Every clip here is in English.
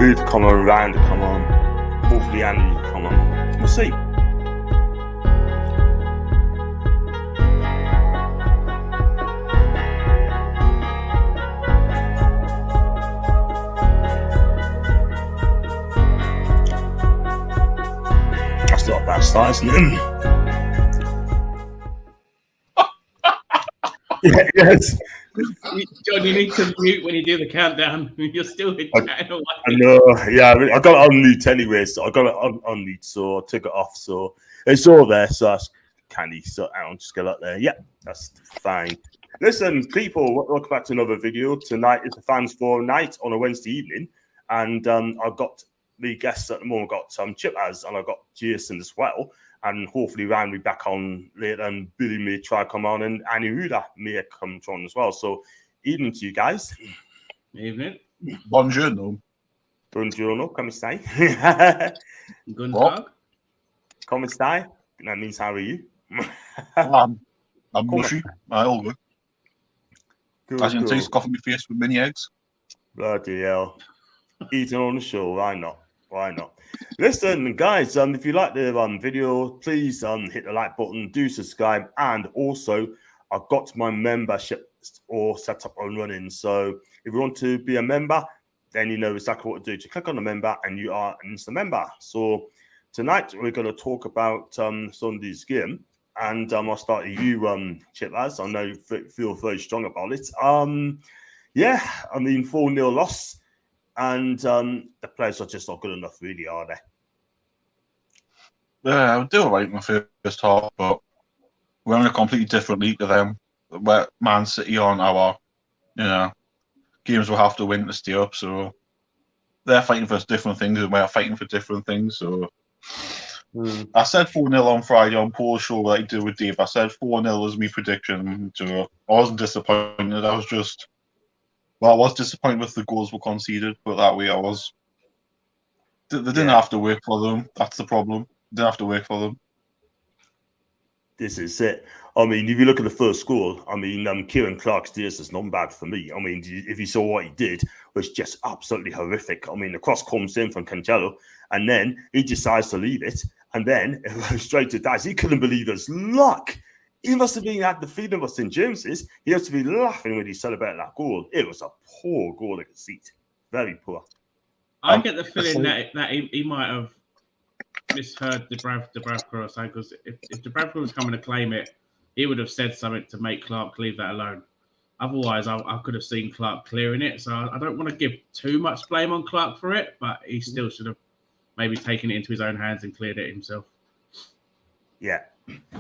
Who'd come on, Rand come on, hopefully Andy come on. We'll see. That's not a bad start, isn't it? Yes. John, you need to mute when you do the countdown. You're still chatting away. I know, yeah. I got it on mute anyway, so I got it on mute, so I took it off. So it's all there, so that's candy. So I'll just get up there. Yeah, that's fine. Listen, people, welcome back to another video. Tonight is the Fans Forum night on a Wednesday evening, and I've got the guests at the moment. I've got Chip Az, and I've got Jason as well. And hopefully Ryan will be back on later, and Billy may try to come on, and Annie Ruda may come on as well. So evening to you guys. Evening. Buongiorno. Buongiorno, come stai? Guten Tag. Come stai? That means how are you? I'm mushy. All good. As you can see, it's coffee my face with mini eggs. Bloody hell. Eating on the show, why not? Why not? Listen, guys, if you like the video, please hit the like button, do subscribe, and also I've got my membership all set up and running. So if you want to be a member, then you know exactly what to do. Just click on the member and you are an instant member. So tonight we're going to talk about Sunday's game, and I'll start with you, Chip Az. I know you feel very strong about it. Yeah, I mean 4-0 loss. And the players are just not good enough, really, are they? Yeah, I do like my first half, but we're in a completely different league to them. Where Man City on our, games we'll have to win to stay up. So they're fighting for different things, and we're fighting for different things. So I said 4-0 on Friday on Paul's show, like I did with Dave. I said 4-0 was my prediction. So I wasn't disappointed. I was disappointed with the goals were conceded, but that way I was. They didn't have to work for them. That's the problem. They didn't have to work for them. This is it. I mean, if you look at the first goal, I mean, Kieran Clark's DS is not bad for me. I mean, if you saw what he did, was just absolutely horrific. I mean, the cross comes in from Cancelo, and then he decides to leave it, and then it goes straight to Dice. He couldn't believe his luck. He must have been at the feeling of St. James's. He has to be laughing when he celebrated that goal. It was a poor goal to concede. Very poor. I get the feeling that he might have misheard the Dubravka saying, because if Dubravka was coming to claim it, he would have said something to make Clark leave that alone. Otherwise, I could have seen Clark clearing it. So I don't want to give too much blame on Clark for it, but he still should have maybe taken it into his own hands and cleared it himself. Yeah.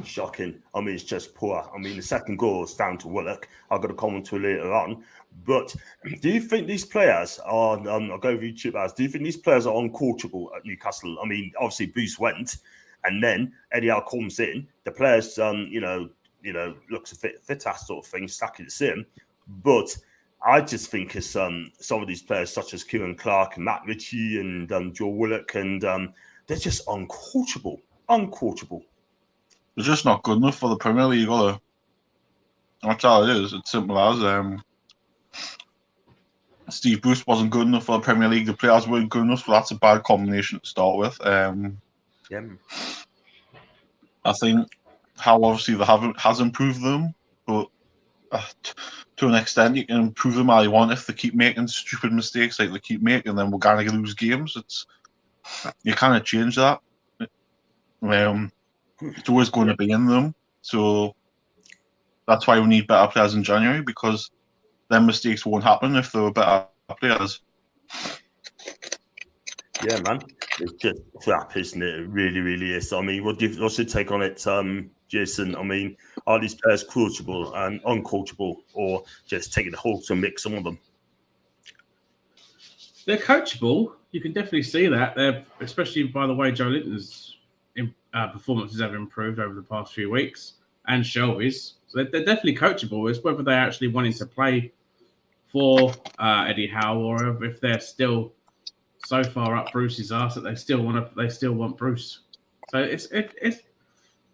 Shocking. I mean, it's just poor. I mean, the second goal is down to Willock. I've got to comment to it later on. But do you think these players are, I'll go with you, Chip Az, do you think these players are uncoachable at Newcastle? I mean, obviously, Bruce went, and then Eddie Howe comes in. The players, looks a fit ass sort of thing, stacking the same. But I just think it's some of these players, such as Kieran Clark and Matt Ritchie and Joe Willock, and they're just uncoachable. Uncoachable. They're just not good enough for the Premier League, are they? That's how it is. It's simple as Steve Bruce wasn't good enough for the Premier League. The players weren't good enough, so that's a bad combination to start with. Yeah. I think how obviously has improved them, but to an extent you can improve them how you want. If they keep making stupid mistakes like they keep making, then we're gonna lose games. You kind of change that. It's always going to be in them, so that's why we need better players in January, because then mistakes won't happen if there were better players. Yeah, man, it's just crap, isn't it? It really, really is. I mean, what's your take on it, Jason? I mean, are these players coachable and uncoachable, or just taking the whole to mix some of them? They're coachable. You can definitely see that. They're, especially by the way Joelinton's performances have improved over the past few weeks, and Shelby's. So they're definitely coachable. It's whether they're actually wanting to play for Eddie Howe, or if they're still so far up Bruce's arse that they still want Bruce. So it's the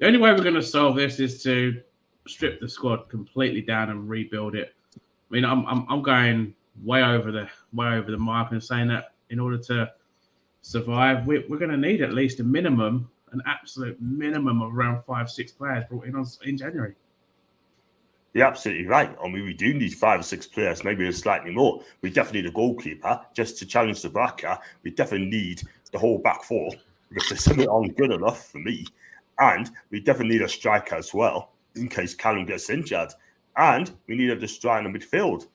only way we're going to solve this is to strip the squad completely down and rebuild it. I mean, I'm going way over the mark and saying that in order to survive, we're going to need at least an absolute minimum of around 5-6 players brought in January. You're absolutely right. I mean, we do need 5 or 6 players, maybe slightly more. We definitely need a goalkeeper just to challenge the Braca. We definitely need the whole back four because there's something on good enough for me. And we definitely need a striker as well in case Callum gets injured. And we need a destroyer in the midfield.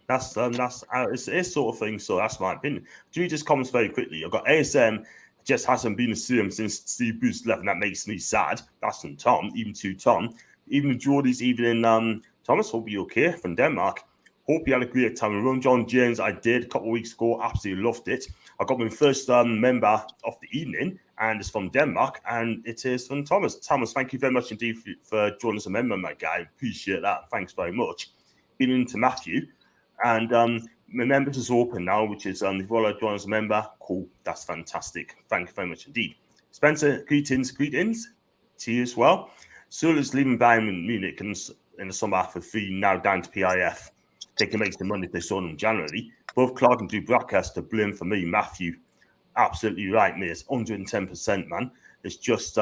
That's it's sort of thing. So that's my opinion. Do you just comments very quickly? I've got ASM just hasn't been the same since Steve Bruce left, and that makes me sad. That's from Tom, even to Tom. Even Geordie's, even in Thomas, hope you're okay from Denmark. Hope you had a great time in Rome. John James, I did a couple of weeks ago, absolutely loved it. I got my first member of the evening, and it's from Denmark, and it is from Thomas. Thomas, thank you very much indeed for joining us a member, my guy. Appreciate that. Thanks very much. Been into Matthew, and my members is open now, which is if you want to join us a member, cool. That's fantastic. Thank you very much indeed. Spencer, greetings to you as well. Seoul is leaving Bayern Munich in the summer for free, now down to PIF. They can make the money they saw in January. Both Clark and Dubravka has to blame for me. Matthew, absolutely right, mate. It's 110%, man. It's just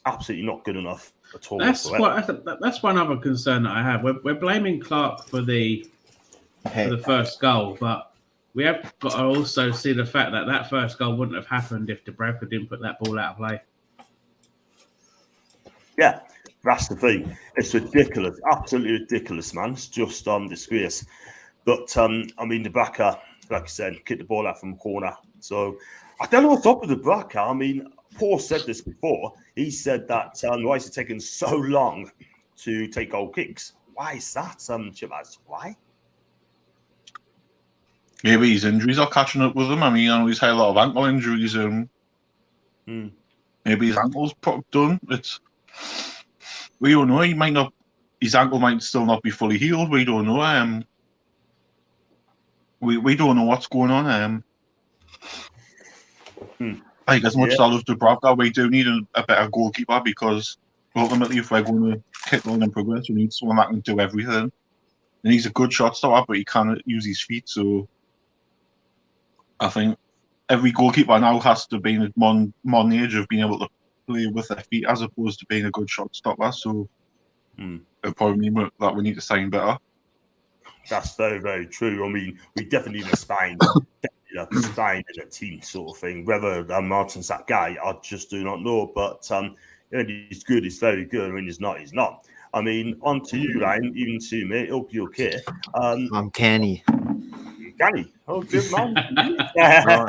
absolutely not good enough at all. That's one other concern that I have. We're blaming Clark for the first goal, but we have got to also see the fact that first goal wouldn't have happened if Dubravka didn't put that ball out of play. Yeah. That's the thing. It's ridiculous, absolutely ridiculous, man. It's just disgrace. But I mean, the Braca, like I said, kicked the ball out from the corner. So I don't know what's up with the Braca. I mean, Paul said this before. He said that why is it taking so long to take goal kicks? Why is that, Chibaz? Why? Maybe his injuries are catching up with him. I mean, he's had a lot of ankle injuries. Maybe his ankle's done. We don't know. His ankle might still not be fully healed. We don't know. We don't know what's going on. I think as much as I love Dubravka, we do need a better goalkeeper because ultimately, if we're going to keep on and progress, we need someone that can do everything. And he's a good shot stopper, but he can't use his feet. So I think every goalkeeper now has to be in a modern age of being able to play with their feet as opposed to being a good shot stopper. So it'll probably mean that we need to sign better. That's very, very true. I mean, we definitely need a spine, spine in a team sort of thing. Whether Martin's that guy, I just do not know. But he's good. He's very good. I mean, he's not. He's not. I mean, on to you, Ryan. Even to me. Hope you're okay. I'm canny. Canny. Oh, good man.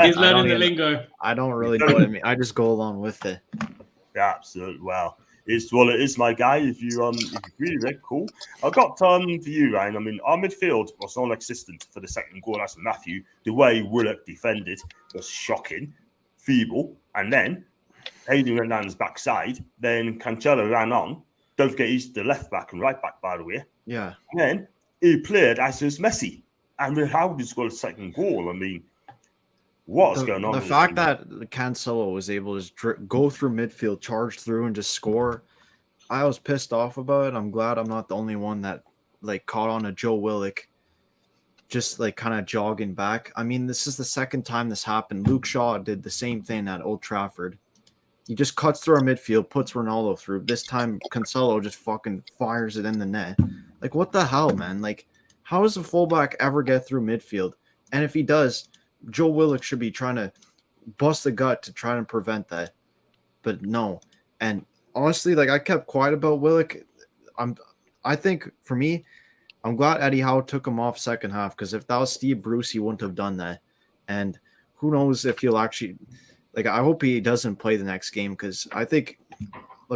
He's learning the lingo. I don't really know what I mean. I just go along with it. Yeah, absolutely. Well, it is my guy. If you agree with it, cool. I got for you, Ryan. I mean, our midfield was non-existent for the second goal. That's Matthew. The way Willock defended was shocking, feeble, and then Hayden went down his backside. Then Cancelo ran on. Don't forget he's the left back and right back, by the way. Yeah. And then he played as his Messi, and how did he score a second goal? I mean, what's going on? The fact that Cancelo was able to go through midfield, charge through, and just score, I was pissed off about it. I'm glad I'm not the only one that caught on to Joe Willock, just kind of jogging back. I mean, this is the second time this happened. Luke Shaw did the same thing at Old Trafford. He just cuts through our midfield, puts Ronaldo through. This time, Cancelo just fucking fires it in the net. What the hell, man? How does a fullback ever get through midfield? And if he does, Joe Willock should be trying to bust the gut to try and prevent that. But no. And honestly, I kept quiet about Willock. I think for me, I'm glad Eddie Howe took him off second half, because if that was Steve Bruce, he wouldn't have done that. And who knows if he'll actually I hope he doesn't play the next game, because I think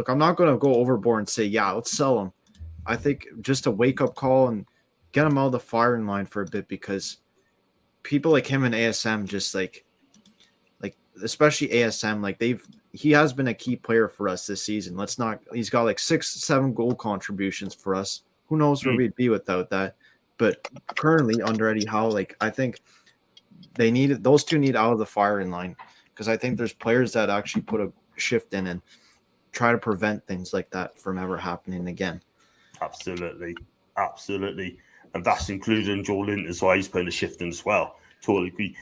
I'm not going to go overboard and say, yeah, let's sell him. I think just a wake-up call and get him out of the firing line for a bit, because people like him and ASM just especially ASM, he has been a key player for us this season. He's got 6-7 goal contributions for us. Who knows where we'd be without that? But currently under Eddie Howe, I think those two need out of the firing line, because I think there's players that actually put a shift in and try to prevent things like that from ever happening again. Absolutely. And that's including Joelinton as well. He's putting a shift in as well. Totally agree.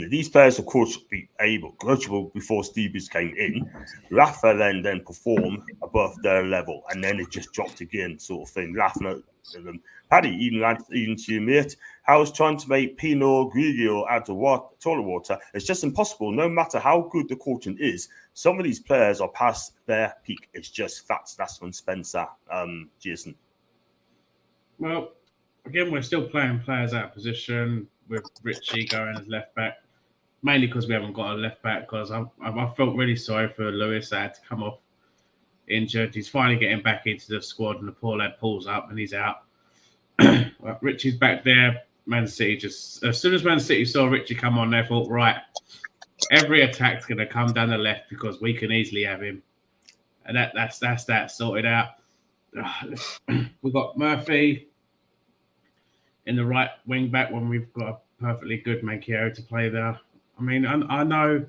These players, of course, should be coachable before Stevens came in. Rafa then performed above their level, and then it just dropped again, sort of thing. Laughing at them. Paddy, even to your mate, how is trying to make Pinot Grigio out of toilet water? It's just impossible. No matter how good the coaching is, some of these players are past their peak. It's just facts. That's from Spencer. Jason. Well, again, we're still playing players out of position with Richie going as left back, mainly because we haven't got a left back. Because I felt really sorry for Lewis. I had to come off injured. He's finally getting back into the squad, and the poor lad pulls up and he's out. Well, Richie's back there. Man City just as soon as Man City saw Richie come on, they thought, right, every attack's going to come down the left because we can easily have him, and that's that sorted out. We've got Murphy in the right wing back when we've got a perfectly good Manquillo to play there. I mean, I know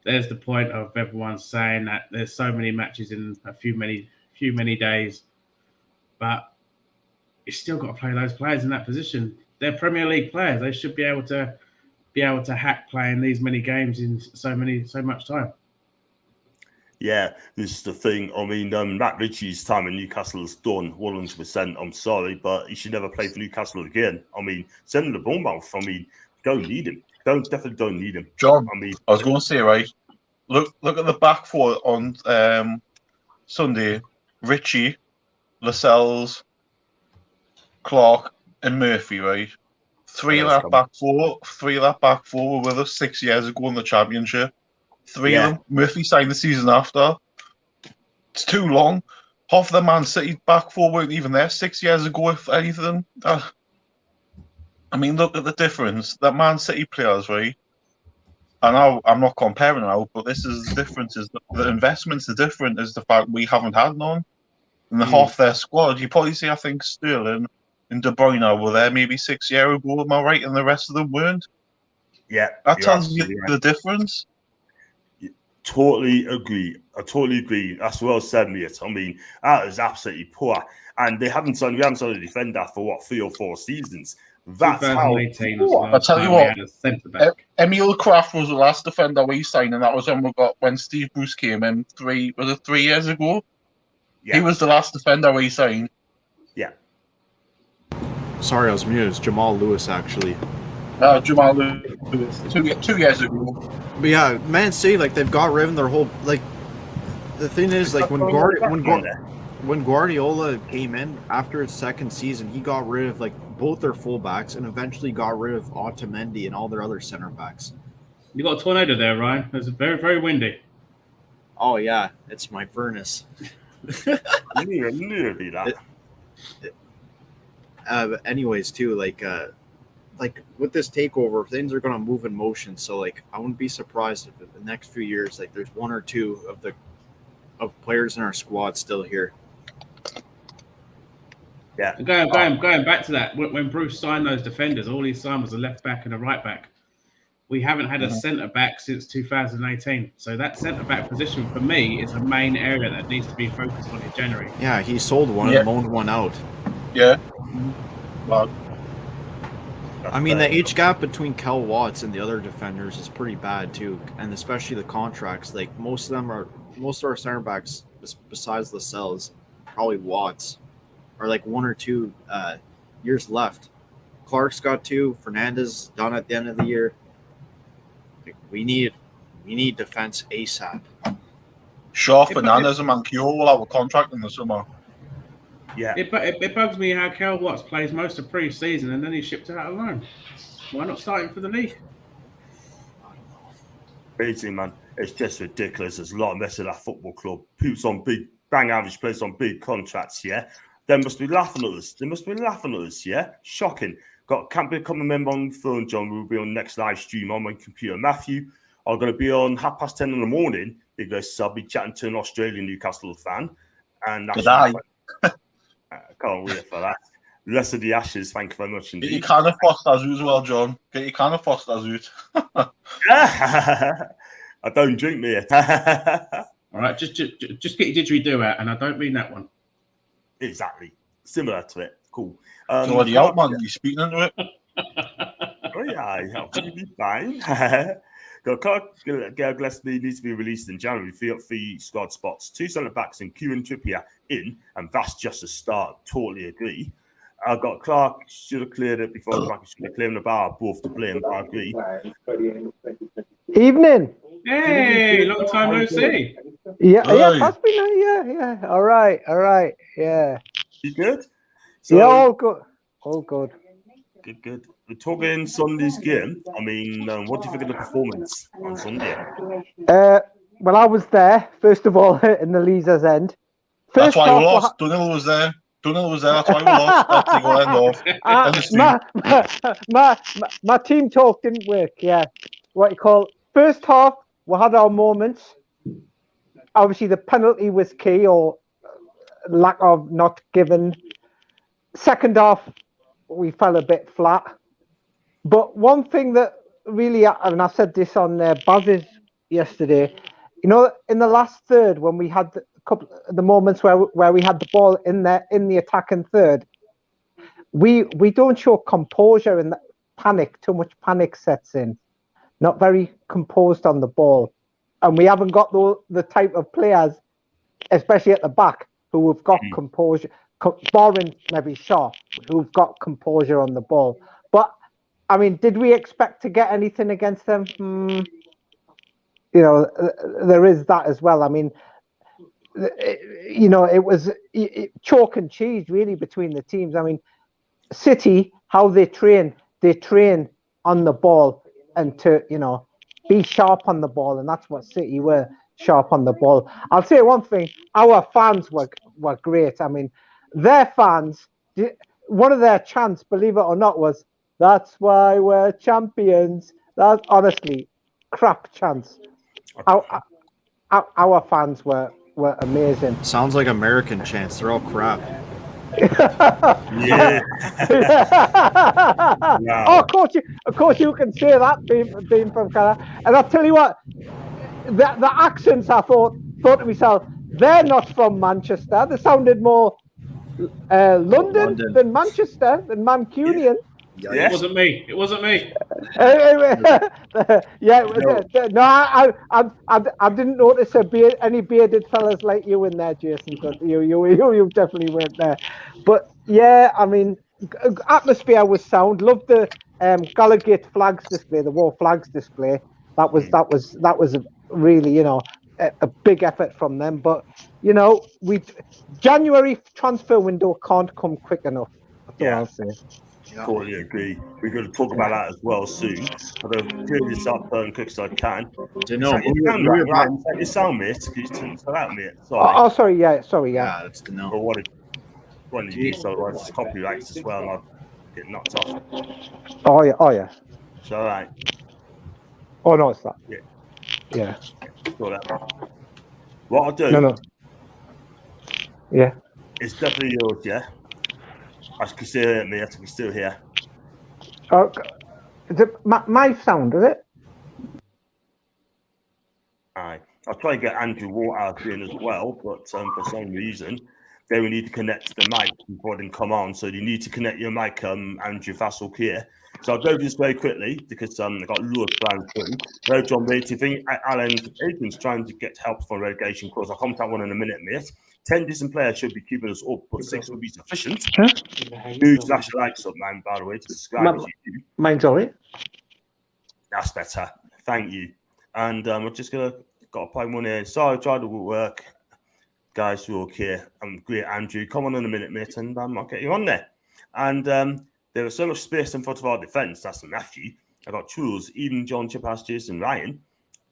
there's the point of everyone saying that there's so many matches in a few many days, but you still got to play those players in that position. They're Premier League players. They should be able to hack playing these many games in so much time. Yeah, this is the thing. I mean, Matt Ritchie's time in Newcastle is done 100%. I'm sorry, but he should never play for Newcastle again. I mean, send him to Bournemouth. I mean, don't need him. Definitely don't need him. John, I mean, I was going to say, right, look at the back four on Sunday. Ritchie, Lascelles, Clark, and Murphy, right? Three of that back four were with us 6 years ago in the Championship. Three of them. Murphy signed the season after. It's too long. Half of the Man City back four weren't even there 6 years ago, if anything. I mean, look at the difference. That Man City players, right? I know I'm not comparing now, but this is the difference. Is the investments are different. Is the fact we haven't had none. And the half their squad, you probably see, I think Sterling and De Bruyne were there maybe 6 years ago. Am I right? And the rest of them weren't. Yeah, that tells you the difference. Totally agree. I totally agree. That's well said, mate. I mean, that is absolutely poor. And we haven't signed a defender for what, 3 or 4 seasons. That's 2018 how. Was the last I'll tell you time what. we had a centre back. Emil Kraft was the last defender we signed, and that was when Steve Bruce came in 3 years ago. Yeah. He was the last defender we signed. Yeah. Sorry, I was muted. It's Jamal Lewis, actually. Jamal Lewis, 2 years ago. But yeah, Man City, like, they've got rid of their whole, like, the thing is, like, when Guardiola came in after his second season, he got rid of, like, both their fullbacks and eventually got rid of Otamendi and all their other center backs. You got a tornado there, Ryan. It's very, very windy. Oh yeah, it's my furnace. Nearly that. But anyways, too, like with this takeover, things are gonna move in motion. So like, I wouldn't be surprised if in the next few years, like, there's 1 or 2 of players in our squad still here. Yeah. Going back to that, when Bruce signed those defenders, all he signed was a left back and a right back. We haven't had a centre back since 2018. So that centre back position for me is a main area that needs to be focused on in January. Yeah, he sold one and loaned one out. Yeah. Well, I mean, the age gap between Kel Watts and the other defenders is pretty bad too, and especially the contracts. Like most of our center backs, besides Lascelles, probably Watts, are like 1 or 2 years left. Clark's got 2. Fernandez done at the end of the year. Like, we need defense ASAP. Sure, Fernandez and Manquillo will have a contract in the summer. Yeah, it bugs me how Kel Watts plays most of pre-season and then he's shipped out alone. Why not starting for the league? Basically, man, it's just ridiculous. There's a lot of mess at that football club. Poops on big, bang average players on big contracts, yeah? They must be laughing at us. Yeah? Shocking. Can't become a member on the phone, John. We'll be on next live stream on my computer. Matthew, I'm going to be on 10:30 in the morning because I'll be chatting to an Australian Newcastle fan. And that's can't wait for that. The rest of the Ashes, thank you very much indeed. Get your can of Foster's as well, John. Get your can of Foster's out. I don't drink, mate. All right, just get your didgeridoo out, and I don't mean that one. Exactly. Similar to it. Cool. So the out, man, you speaking into it? Oh, yeah. I'll be fine. Clark Gillespie needs to be released in January. 3 squad spots, 2 centre backs, and Kieran Trippier in, and that's just a start. Totally agree. I got Clark should have cleared it before Clark should have cleared the bar. Both to blame. I agree. Evening. Hey, long time no see. Yeah, Hey. yeah, that's been yeah. All right, yeah. You good? Yeah, all good. All good. Good. We're talking Sunday's game. I mean, what do you think of the performance on Sunday? Well, I was there, first of all, in the Leazer's end. That's why we half lost. Dunhill was there. That's why we lost. That's the end off. my team talk didn't work, yeah. What you call first half, we had our moments. Obviously, the penalty was key, or lack of not given. Second half, we fell a bit flat. But one thing that really, and I said this on Baz's yesterday, you know, in the last third, when we had the moments where we had the ball in the attacking third, we don't show composure, and too much panic sets in. Not very composed on the ball, and we haven't got the type of players, especially at the back, who have got composure. Barring maybe Shaw, who've got composure on the ball. But I mean, did we expect to get anything against them? You know, there is that as well. I mean, you know, it was chalk and cheese really between the teams. I mean, City, how they train on the ball and to, you know, be sharp on the ball, and that's what City were, sharp on the ball. I'll say one thing: our fans were great. I mean, their fans, one of their chants, believe it or not, was "That's why we're champions." That's honestly crap chants. Our fans were amazing. Sounds like American chants. They're all crap. Yeah. Wow. Oh, of course you can say that being from Canada. And I'll tell you what, the accents, I thought to myself, they're not from Manchester. They sounded more London than Manchester, than Mancunian. Yeah. It wasn't me. Yeah. No, I didn't notice any bearded fellas like you in there, Jason. But you definitely weren't there. But yeah, I mean, atmosphere was sound. Loved the Gallagher flags display, the war flags display. That was really, you know, a big effort from them. But you know, January transfer window can't come quick enough. That's all I'll say. Yeah. Totally agree. We're going to talk about that as well soon. I'm going to clear this up quick as I can. You sound, mate. Can you turn that out, mate? Sorry. Sorry, yeah. Yeah, that's the no. Or what did you do? So it's copyrights as well, and I'll get knocked off. Oh yeah. It's all right. Oh no, it's that. Yeah. What I'll do? No. Yeah. It's definitely yours, yeah. I can still hear me. I can still hear. Is it my sound? Is it? Aye. I'll try and get Andrew Water in as well, but for some reason they will need to connect the mic before they come on. So you need to connect your mic, Andrew Vassal here. So I'll go through this very quickly because I've got Lewis Brown through. Hello, John, mate. Do you think Alan's trying to get help from relegation clause? I'll come to that one in a minute, mate. 10 decent players should be keeping us up, but 6 would be sufficient. Huge flash of lights up, man, by the way, to describe mine's all right. That's better. Thank you. And we're just got to play one here. Sorry, I tried to work. Guys, you're okay. Great, Andrew. Come on in a minute, mate, and I'll get you on there. And there was so much space in front of our defence. That's Matthew. I got Truls, Eden, John, Chip, Jason, Ryan.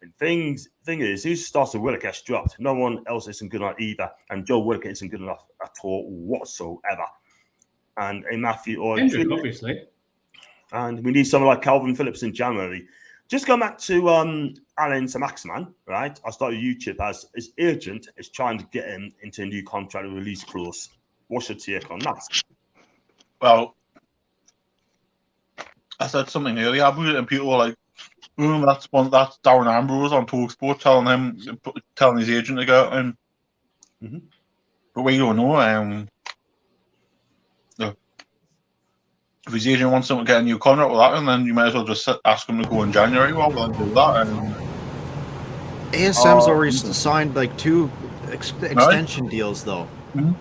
And thing is, who started Willock gets dropped. No one else isn't good enough either. And Joe Willock isn't good enough at all whatsoever. And a Matthew or Hendrick, obviously. And we need someone like Calvin Phillips in January. Just going back to Alan Samaxman, right? I started YouTube as is urgent is trying to get him into a new contract release clause. What's your take on that? Well, I said something earlier about it, and people were like, that's Darren Ambrose on TalkSport telling his agent to go out and. But we don't know. if his agent wants him to get a new contract with that, and then you might as well just ask him to go in January rather than do that. And ASM's already signed like 2 extension deals though. you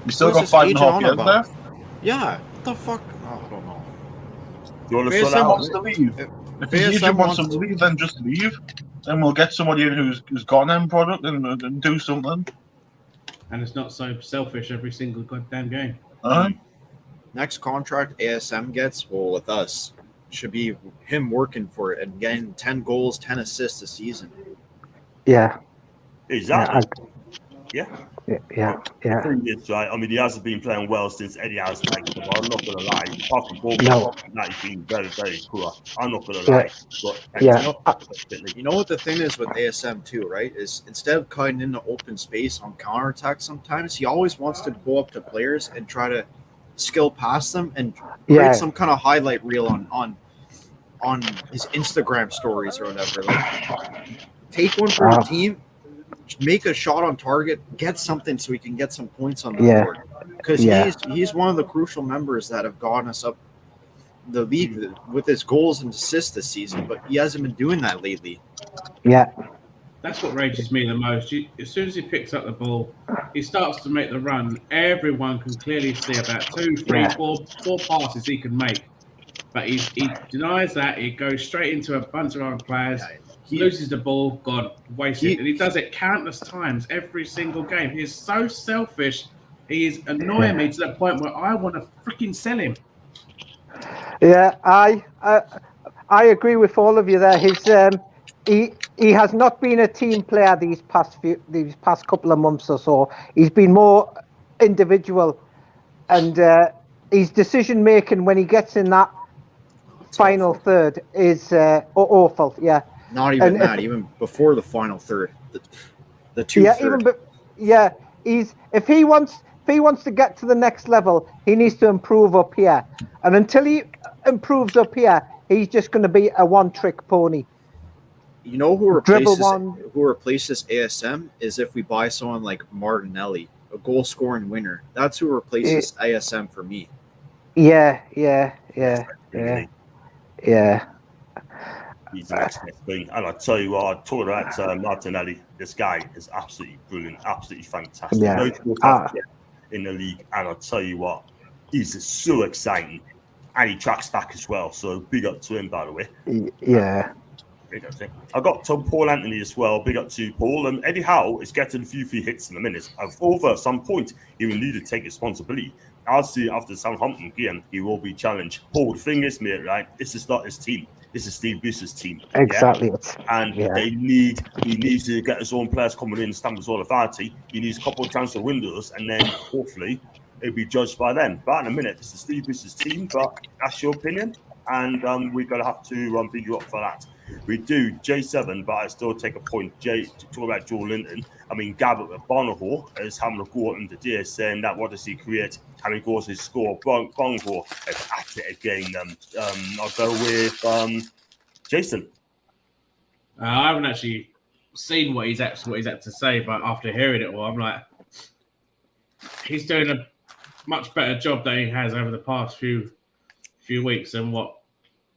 still What got is this 5.5 agent on years about? left. Yeah, what the fuck? Oh, I don't know. You want to If sort ASM out? wants to leave, if his agent wants him to leave, then just leave. Then we'll get somebody in who's got an end product and do something. And it's not so selfish every single goddamn game. Next contract ASM gets, well, with us, should be him working for it and getting 10 goals, 10 assists a season. Yeah. Exactly. Yeah. Yeah. The thing is, right, I mean, he hasn't been playing well since Eddie has taken him. I'm not going to lie. Apart from Bournemouth, No. that he's been very, very poor. I'm not going to lie. But, Yeah. You know what the thing is with ASM too, right? Is instead of cutting into open space on counterattack sometimes, he always wants to go up to players and try to skill past them and create some kind of highlight reel on his Instagram stories or whatever. Like, take one for the team, make a shot on target, get something so he can get some points on the board. Because he's one of the crucial members that have gotten us up the league with his goals and assists this season, but he hasn't been doing that lately. Yeah. That's what rages me the most. As soon as he picks up the ball, he starts to make the run. Everyone can clearly see about 2, 3, 4 passes he can make. But he denies that. He goes straight into a bunch of other players. He loses the ball, gone, wasted. And he does it countless times every single game. He is so selfish. He is annoying me to the point where I want to freaking sell him. Yeah, I agree with all of you there. He has not been a team player these past couple of months or so. He's been more individual, and his decision making when he gets in that final third is awful. Yeah, not even that. Even before the final third, the two. Yeah, if he wants to get to the next level, he needs to improve up here. And until he improves up here, he's just going to be a one-trick pony. You know who replaces ASM is if we buy someone like Martinelli, a goal-scoring winner. That's who replaces ASM for me. Yeah. He's the next best thing. And I tell you what, I talk about Martinelli. This guy is absolutely brilliant, absolutely fantastic. Yeah. In the league, and I'll tell you what, he's so exciting, and he tracks back as well. So big up to him, by the way. Yeah. Big up to him. I got Paul Anthony as well. Big up to Paul. And Eddie Howe is getting a few free hits in a minute. Over some point, he will need to take responsibility. I'll see after Southampton game, he will be challenged. Paul, the thing is, mate, right? This is not his team. This is Steve Bruce's team. Exactly. Yeah? And he needs to get his own players coming in and stamp his own authority. He needs a couple of transfer windows, and then hopefully it'll be judged by them. But in a minute, this is Steve Bruce's team, but that's your opinion. And we're going to have to big you up for that. We do J7, but I still take a point. To talk about Joelinton. I mean, Gabbert with Bonneho is having a go at him today, saying that what does he create? How many goals does he score? Bonneho is at it again. I'll go with Jason. I haven't actually seen what he's had to say, but after hearing it all, I'm like, he's doing a much better job than he has over the past few weeks than what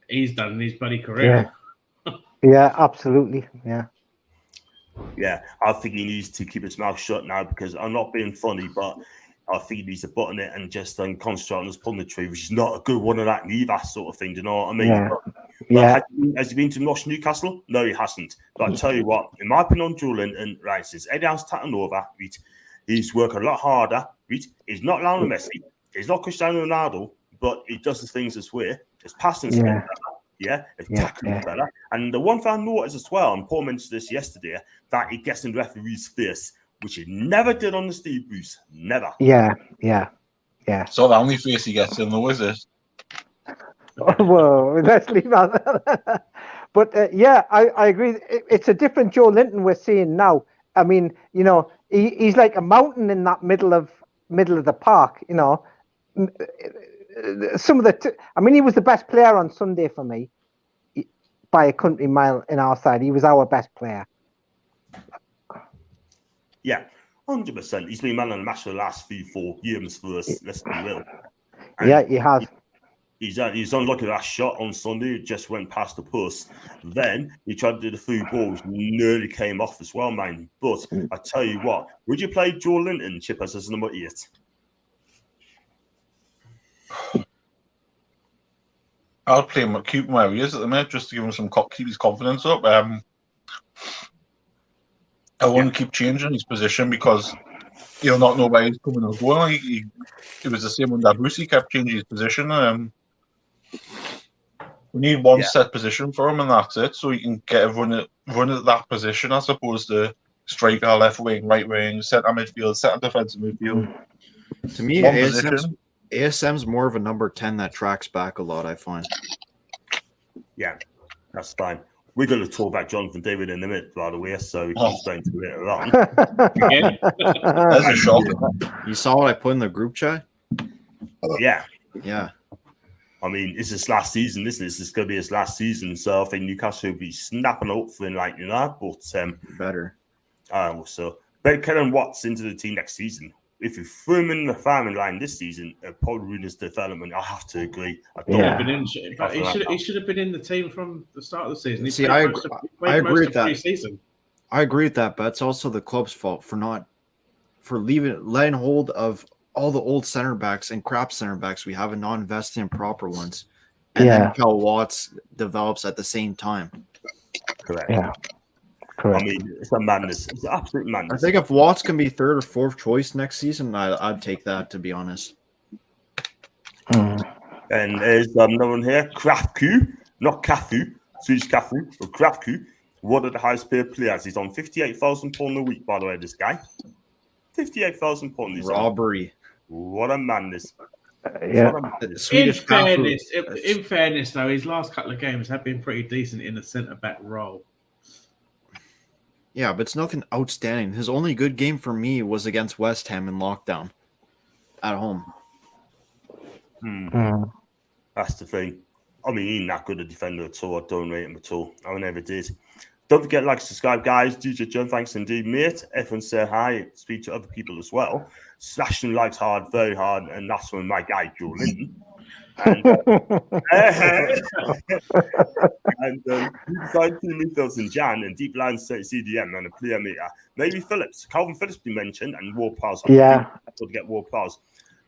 he's done in his bloody career. Yeah, absolutely. Yeah, I think he needs to keep his mouth shut now, because I'm not being funny, but I think he needs to button it and just concentrate on his punditry, which is not a good one of that either, sort of thing. Do you know what I mean? Yeah. Has he been to Newcastle? No, he hasn't. But I tell you what, in my opinion on Joelinton, right, since Eddie has taken over, right, he's working a lot harder. Right? He's not Lionel Messi. He's not Cristiano Ronaldo, but he does the things his way. His passing's better. Yeah, his tackling better. And the one thing I noticed as well, and Paul mentioned this yesterday, that he gets in the referee's face, which he never did on the Steve Bruce. Never. Yeah. So the only face he gets in though is this. Whoa, let's leave that. But I agree. It's a different Joelinton we're seeing now. I mean, you know, he's like a mountain in that middle of the park. You know, some of he was the best player on Sunday for me by a country mile in our side. He was our best player. Yeah, 100%. He's been man of the match for the last 3-4 games for us. Let's be real. And Yeah, he has. He's unlucky that shot on Sunday. It just went past the post. Then he tried to do the through ball, which nearly came off as well, man. But I tell you what, would you play Joelinton, Chip, as number 8? I'll play him, keep him where he is at the minute, just to give him some keep his confidence up. I wouldn't keep changing his position because he'll not know where he's coming or going. It was the same when Debussy kept changing his position. We need one set position for him, and that's it. So he can get run at that position as opposed to striker, left wing, right wing, centre midfield, centre defensive midfield. To me, ASM's more of a number 10 that tracks back a lot, I find. Yeah, that's fine. We're going to talk about Jonathan David in a minute, by the way, so we can explain to it around. That's a shock. You saw what I put in the group chat? Yeah. Yeah. I mean, it's his last season, isn't it? This is going to be his last season, so I think Newcastle will be snapping up for him like that, but better. So, but Kellen Watts into the team next season. If you threw him in the farming line this season, it probably ruined his development. I have to agree. He should have been in the team from the start of the season. I agree with that. I agree with that, but it's also the club's fault for letting hold of all the old center backs and crap center backs we have and not investing in proper ones. And then Cal Watts develops at the same time. Correct. Yeah. Correct. I mean, it's a madness. It's absolute madness. I think if Watts can be 3rd or 4th choice next season, I'd take that, to be honest. And there's another one here, Krafku, not Cafu, Swedish Cafu, but Krafku, one of the highest paid players. He's on £58,000 a week, by the way, this guy. £58,000. Robbery. What a madness. Yeah. In fairness, though, his last couple of games have been pretty decent in the centre-back role. Yeah, but it's nothing outstanding. His only good game for me was against West Ham in lockdown at home. That's the thing. I mean, he's not good a defender at all. I don't rate him at all. I never did. Don't forget, like, subscribe, guys. DJ John, thanks indeed, mate. Everyone say hi. Speak to other people as well. Slash them likes hard, very hard. And that's when my guy, Joelinton. And signed 2 midfields in Jan and deep line CDM and a player meter. Maybe Phillips. Calvin Phillips been mentioned and Ward Prowse. To get Ward Prowse.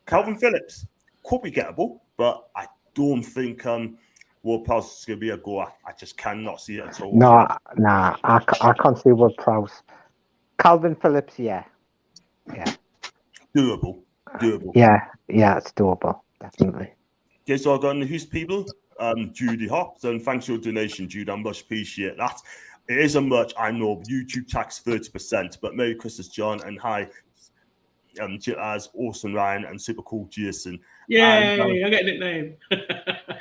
Calvin Phillips could be gettable, but I don't think Ward Prowse is going to be a goer. I just cannot see it at all. No, I can't see Ward Prowse. Calvin Phillips, yeah. Doable. Yeah, it's doable, definitely. Okay, so I've got in the Who's people, Judy Hobbs, and thanks for your donation, Jude. I much appreciate that. It isn't much, I know. YouTube tax 30%, but Merry Christmas, John, and hi, as Awesome Ryan and Super Cool Jason. Yay, I get a nickname.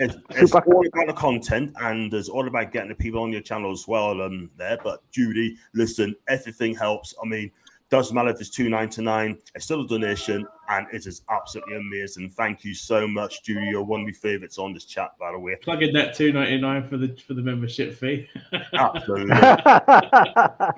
It's all about the content, and it's all about getting the people on your channel as well there. But Judy, listen, everything helps. I mean, doesn't matter if it's $2.99, it's still a donation, and it is absolutely amazing. Thank you so much, Judy. You're one of my favorites on this chat, by the way. Plug in that $2.99 for the membership fee. Absolutely.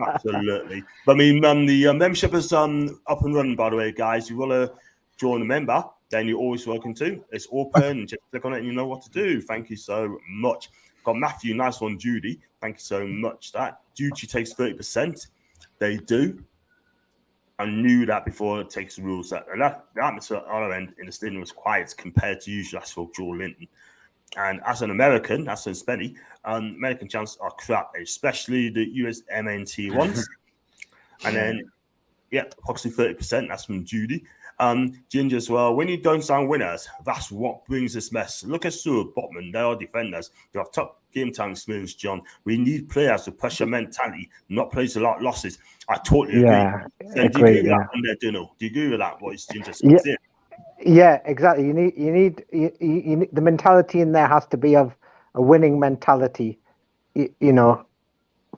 Absolutely. But I mean, the membership is up and running, by the way, guys. You want to join a member, then you're always welcome to. It's open. Just click on it and you know what to do. Thank you so much. Got Matthew, nice one, Judy. Thank you so much. That Duty takes 30%. They do. I knew that before it takes the rules. The atmosphere at our end in the stadium was quiet compared to usual. That's for Joelinton. And as an American, that's in Spenny, American chants are crap, especially the USMNT ones. And then, approximately 30%. That's from Judy. Ginger as well. When you don't sound winners, that's what brings this mess. Look at Stuart Botman. They are defenders. They have top game time experience, John. We need players with pressure mentality, not players a lot of losses. I totally agree. Do you agree with that? Do you agree with that? What is Ginger saying? Yeah, exactly. You need the mentality in there has to be of a winning mentality. You know,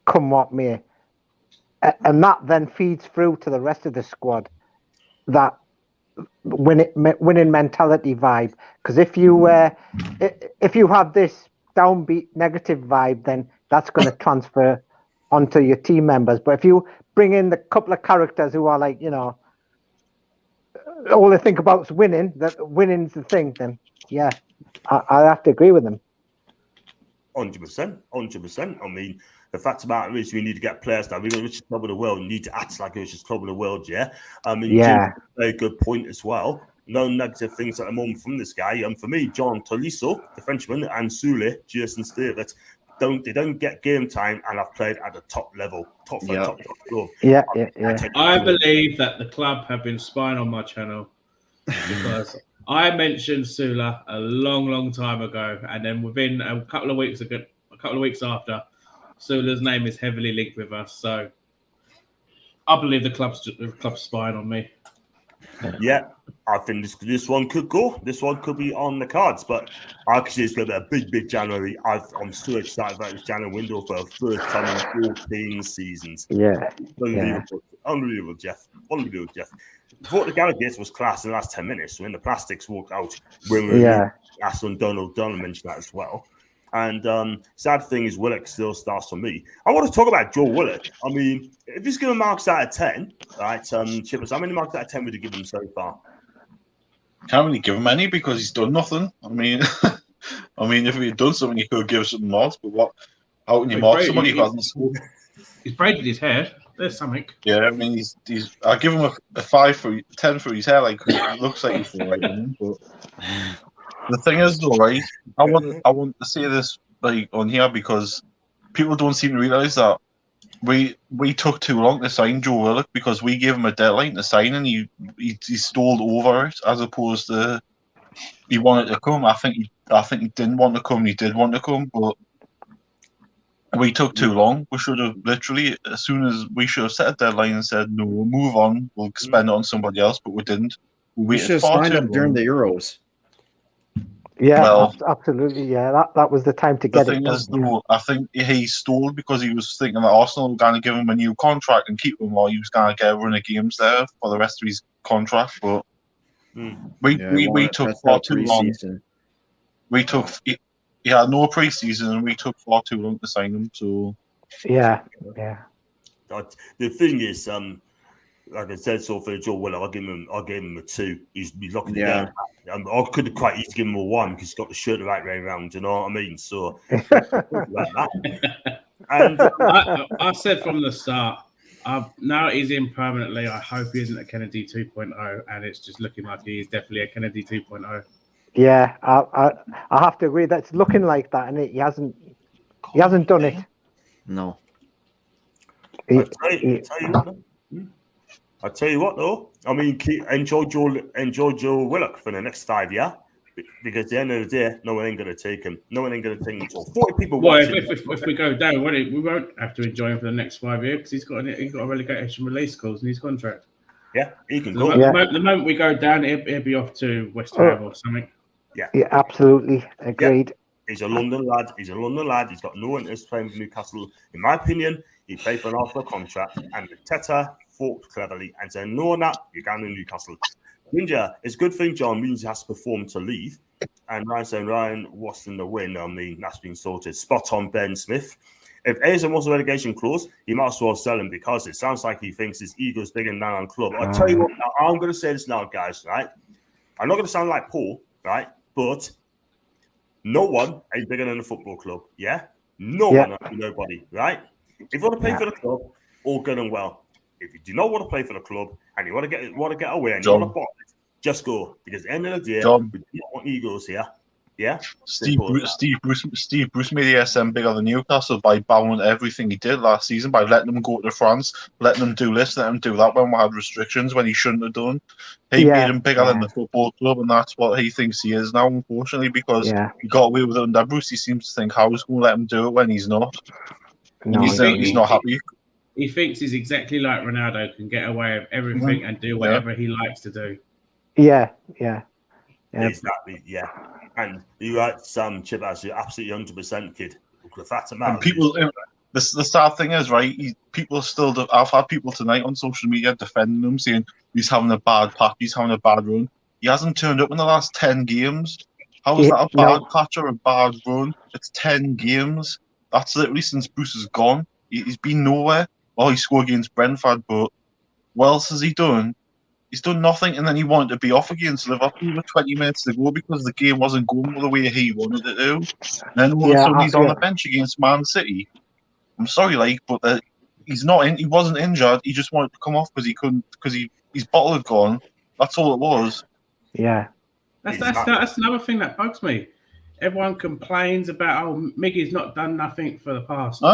come what may, and that then feeds through to the rest of the squad. That winning mentality vibe. Because if you have this downbeat negative vibe, then that's going to transfer onto your team members. But if you bring in the couple of characters who are like, you know, all they think about is winning, that winning's the thing, then yeah, I have to agree with them. 100%. I mean, the fact about it is we need to get players now. We're the richest club in the world. We need to act like the richest club in the world, yeah? I mean, Yeah. Jim's a very good point as well. No negative things at the moment from this guy. For me, John Tolisso, the Frenchman, and Sule, Jason Stevett, they don't get game time and have played at the top level, top club. Yeah. I believe that the club have been spying on my channel because I mentioned Sula a long time ago, and then within a couple of weeks after, Sula's name is heavily linked with us. So I believe the club's spying on me. Yeah, I think this one could go. This one could be on the cards, but actually it's going to be a big January. I'm so excited about this January window for the first time in 14 seasons. Yeah. Unbelievable, Jeff. Before the Gallagher was class in the last 10 minutes, when the plastics walked out, that's when Donald mentioned that as well. And sad thing is Willock still starts for me. I want to talk about Joe Willock. I mean, if he's going to marks out of 10, right, Chippers, how many marks out of 10 would you give him so far? Can't really give him any because he's done nothing. I mean, if he had done something, he could give some marks. But what? How can you mark somebody who hasn't scored? He's braided his hair. There's something. Yeah, I mean, he's. I give him a 10 for his hair. Like it looks like he's right. But the thing is, though, right? I want to say this like on here because people don't seem to realize that we took too long to sign Joe Willock because we gave him a deadline to sign and he stalled over it as opposed to he wanted to come. I think he didn't want to come. He did want to come, but we took too long. We should have literally, as soon as we should have set a deadline and said no, we'll move on. We'll spend it on somebody else, but we didn't. We should have signed him during the Euros. Yeah, absolutely. Yeah, that was the time to get it. The thing is, though, I think he stalled because he was thinking that Arsenal were going to give him a new contract and keep him while he was going to get a run of games there for the rest of his contract. But we took far too long. He had no pre-season and we took far too long to sign him. So yeah. The thing is, like I said, so for Joe Willock, I gave him a 2. He's lucky to get. I could quite easily give him a 1 because he's got the shirt the right way around. You know what I mean? So, like that. And I said from the start, now he's in permanently. I hope he isn't a Kennedy 2.0, and it's just looking like he is definitely a Kennedy 2.0. Yeah, I have to agree. That's looking like that, and he hasn't done it. No. I tell you what, though. I mean, enjoy Joe Willock for the next 5 years, because at the end of the day, no one ain't gonna take him. No one ain't gonna take him. So 40 people. Well, if we go down, we won't have to enjoy him for the next 5 years because he's got a relegation release clause in his contract. Yeah, he can go. The moment we go down, he'll be off to West Ham or something. Yeah, absolutely agreed. Yeah. He's a London lad. He's got no interest playing for Newcastle. In my opinion, he played for an Arsenal contract, and Teta fought cleverly and said, "No, you're going to Newcastle." Ninja, it's a good thing John means he has to perform to leave. And Ryan saying, Ryan, what's in the win? I mean, that's been sorted. Spot on, Ben Smith. If Ayson wants a relegation clause, he might as well sell him because it sounds like he thinks his ego's bigger than that on club. I'll tell you what, I'm going to say this now, guys, right? I'm not going to sound like Paul, right? But no one is bigger than a football club, yeah? Nobody, right? If you want to play for the club, all good and well. If you do not want to play for the club and you want to get away and you want to bottle it, just go. Because at the end of the day, we don't want egos here. Yeah. Steve Bruce made the SM bigger than Newcastle by bowing everything he did last season, by letting them go to France, letting them do this, letting them do that when we had restrictions when he shouldn't have done. He made him bigger than the football club, and that's what he thinks he is now, unfortunately, because he got away with it under Bruce. He seems to think Howe's going to let him do it when he's not. He's not happy. He thinks he's exactly like Ronaldo, can get away with everything and do whatever he likes to do. Yeah. Exactly, yeah. And you're right, Sam Chibas, you're absolutely 100% kid. The fact of the matter, people, the sad thing is, right, I've had people tonight on social media defending him, saying he's having a bad patch, he's having a bad run. He hasn't turned up in the last 10 games. How is that a bad patch or a bad run? It's 10 games. That's literally since Bruce is gone. He's been nowhere. He scored against Brentford, but what else has he done? He's done nothing, and then he wanted to be off against Liverpool with 20 minutes to go because the game wasn't going the way he wanted it to. And then all of a sudden he's on the bench against Man City. I'm sorry, but he's not in. He wasn't injured. He just wanted to come off because he couldn't, because his bottle had gone. That's all it was. Yeah. That's another thing that bugs me. Everyone complains about, Miggy's not done nothing for the past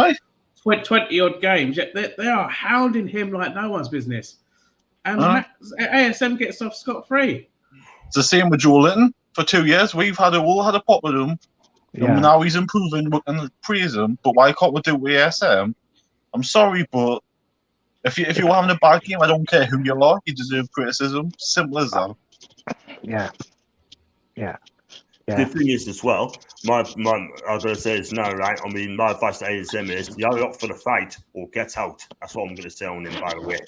20 odd games. Yet they are hounding him like no one's business. And ASM gets off scot-free. It's the same with Joelinton. For 2 years, we've all had a pop with him. Yeah. And now he's improving and praise him. But why can't we do it with ASM? I'm sorry, but if you're having a bad game, I don't care who you are. You deserve criticism. Simple as that. Yeah. The thing is, as well, I was going to say this now, right? I mean, my advice to ASM is you either up for the fight or get out. That's what I'm going to say on him, by the way.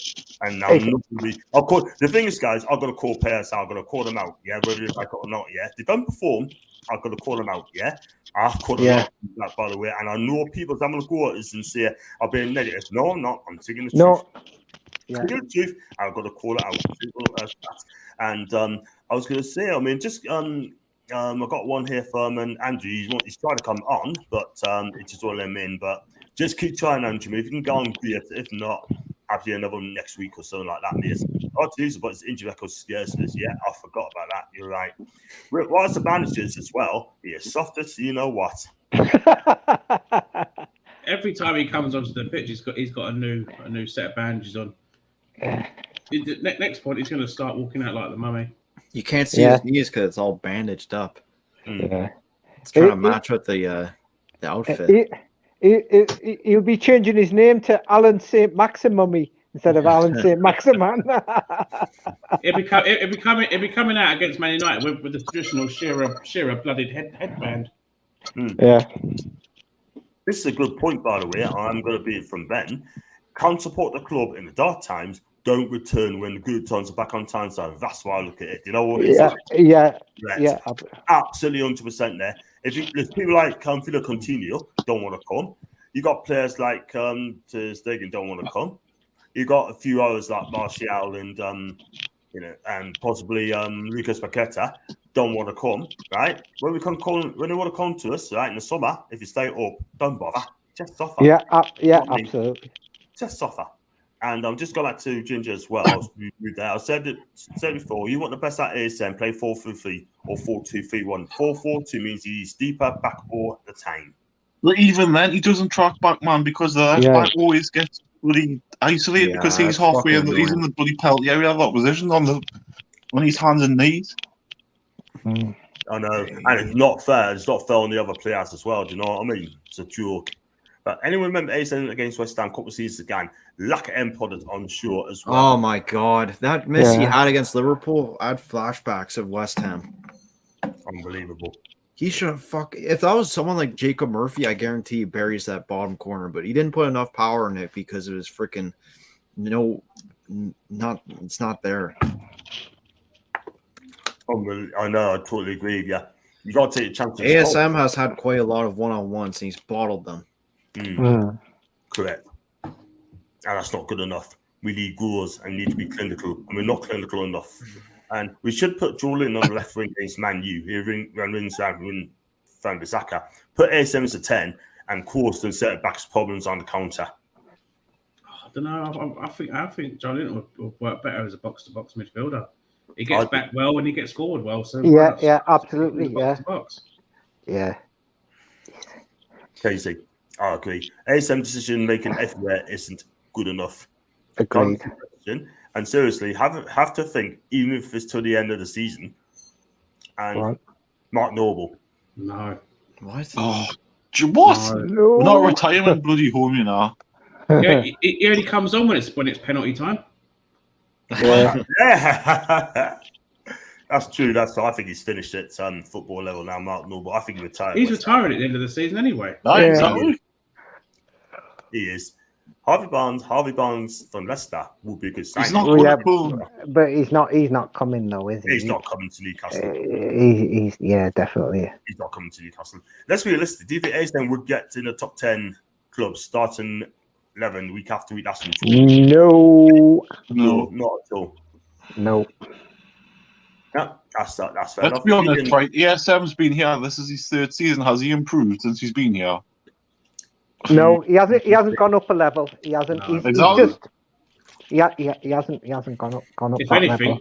And now, the thing is, guys, I've got to call players out. I've got to call them out, yeah, whether they like it or not, yeah. If they don't perform, I've got to call them out, yeah. I've called them out, by the way. And I know people that I'm going to go at us and say, I've been negative. No, I'm not. I'm taking the truth. Yeah. Taking the truth. I've got to call it out. And I was going to say, I mean, just... I've got one here from Andrew. He's trying to come on, but it's just all them in. But just keep trying, Andrew. If you can go on, great. If not, have you another one next week or something like that. But it's injury record scarceness. Yeah, I forgot about that. You're right. Whilst the bandages as well, he's softest. You know what? Every time he comes onto the pitch, he's got a new set of bandages on. Next point, he's going to start walking out like the mummy. You can't see his knees because it's all bandaged up. Yeah. It's trying to match with the outfit. He'll be changing his name to Alan St. Maximum instead of Alan St. Maximan. It'll be coming out against Man United with the traditional Shearer blooded headband. Yeah. This is a good point, by the way. I'm going to be from Ben. Can't support the club in the dark times. Don't return when the good times are back on time. So that's why I look at it. You know what? Yeah. Absolutely 100% there. If people like Philo Coutinho don't want to come, you got players like Ter Stegen don't want to come. You got a few others like Martial and and possibly Lucas Paqueta don't want to come. Right? When they want to come to us, right in the summer, if you stay up, don't bother. Just suffer. Yeah, absolutely. Just suffer. And I'm just going back to Ginger as well. I said before, you want the best at ASM, play 4-3-3 or 4-2-3-1. 4-4-2 means he's deeper back all the time. But even then, he doesn't track back, man, because the left back always gets really isolated because he's halfway in he's in the bloody penalty area of that position on his hands and knees. I know. And it's not fair. It's not fair on the other players as well. Do you know what I mean? It's a joke. But anyone remember ASM against West Ham, couple of seasons again? Lack of empod on shore as well. Oh my God, that miss he had against Liverpool, I had flashbacks of West Ham. Unbelievable. He should if that was someone like Jacob Murphy, I guarantee he buries that bottom corner, but he didn't put enough power in it because it was freaking it's not there. I know, I totally agree with you. You got to take a chance. ASM has had quite a lot of one-on-ones and he's bottled them. Correct. And that's not good enough. We need goals and need to be clinical, and we're not clinical enough. And we should put Joelinton on the left wing against Man U. He ran inside and found Bissaka. Put ASM as a 10 and caused and set backs problems on the counter. I don't know. I think Joelinton would work better as a box-to-box midfielder. He gets back well and he gets forward well. So absolutely, box. Yeah. Casey, I agree. ASM decision making everywhere isn't good enough. Agreed. And seriously, have to think, even if it's to the end of the season. And Mark Noble. No. What? Oh, what? No. We're not retirement bloody home, you know. Yeah, he only comes on when it's penalty time. Yeah. That's true. I think he's finished at football level now, Mark Noble. I think he retired. He's retiring at the end of the season anyway. Exactly. He is. Harvey Barnes from Leicester would be a good sign. He's not good, but he's not coming though, is he? He's not coming to Newcastle. He's definitely. He's not coming to Newcastle. Let's be realistic. Do you think ASM would get in the top 10 clubs starting 11 week after week? That's No, not at all. No. Yeah, that's fair Let's enough. be honest, right? ESM's been here. This is his third season. Has he improved since he's been here? No, he hasn't gone up a level. He hasn't. No, He's exactly. just. He hasn't gone up If that anything, level.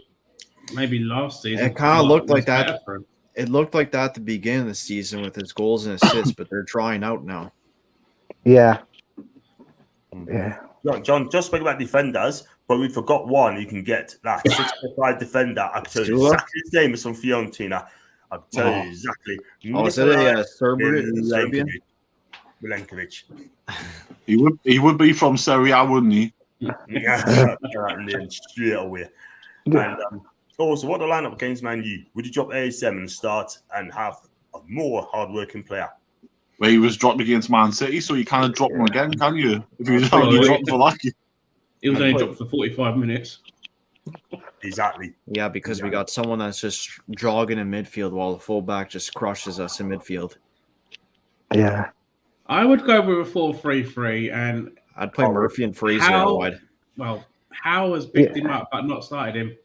maybe last season It kind of looked like was better that. for him. It looked like that at the beginning of the season with his goals and assists, but they're drying out now. Yeah. John, just speaking about defenders, but we forgot one. You can get that 6'5" defender. I can tell you Stula? exactly his name is from Fiorentina. I can tell you exactly. Oh, is it a Serbian? Milenkovic. He would be from Serie A, wouldn't he? Yeah, straight away. And also, what the lineup against Man U? Would you drop ASM and start and have a more hardworking player? Where he was dropped against Man City, so you kind of drop him again, can you? If he was Well, already dropped for lucky. He was only dropped for 45 minutes. Exactly. Yeah, because we got someone that's just jogging in midfield while the fullback just crushes us in midfield. Yeah. I would go with a 4-3-3, and I'd play Murphy and Fraser out wide. Well, Howe has picked him up but not started him.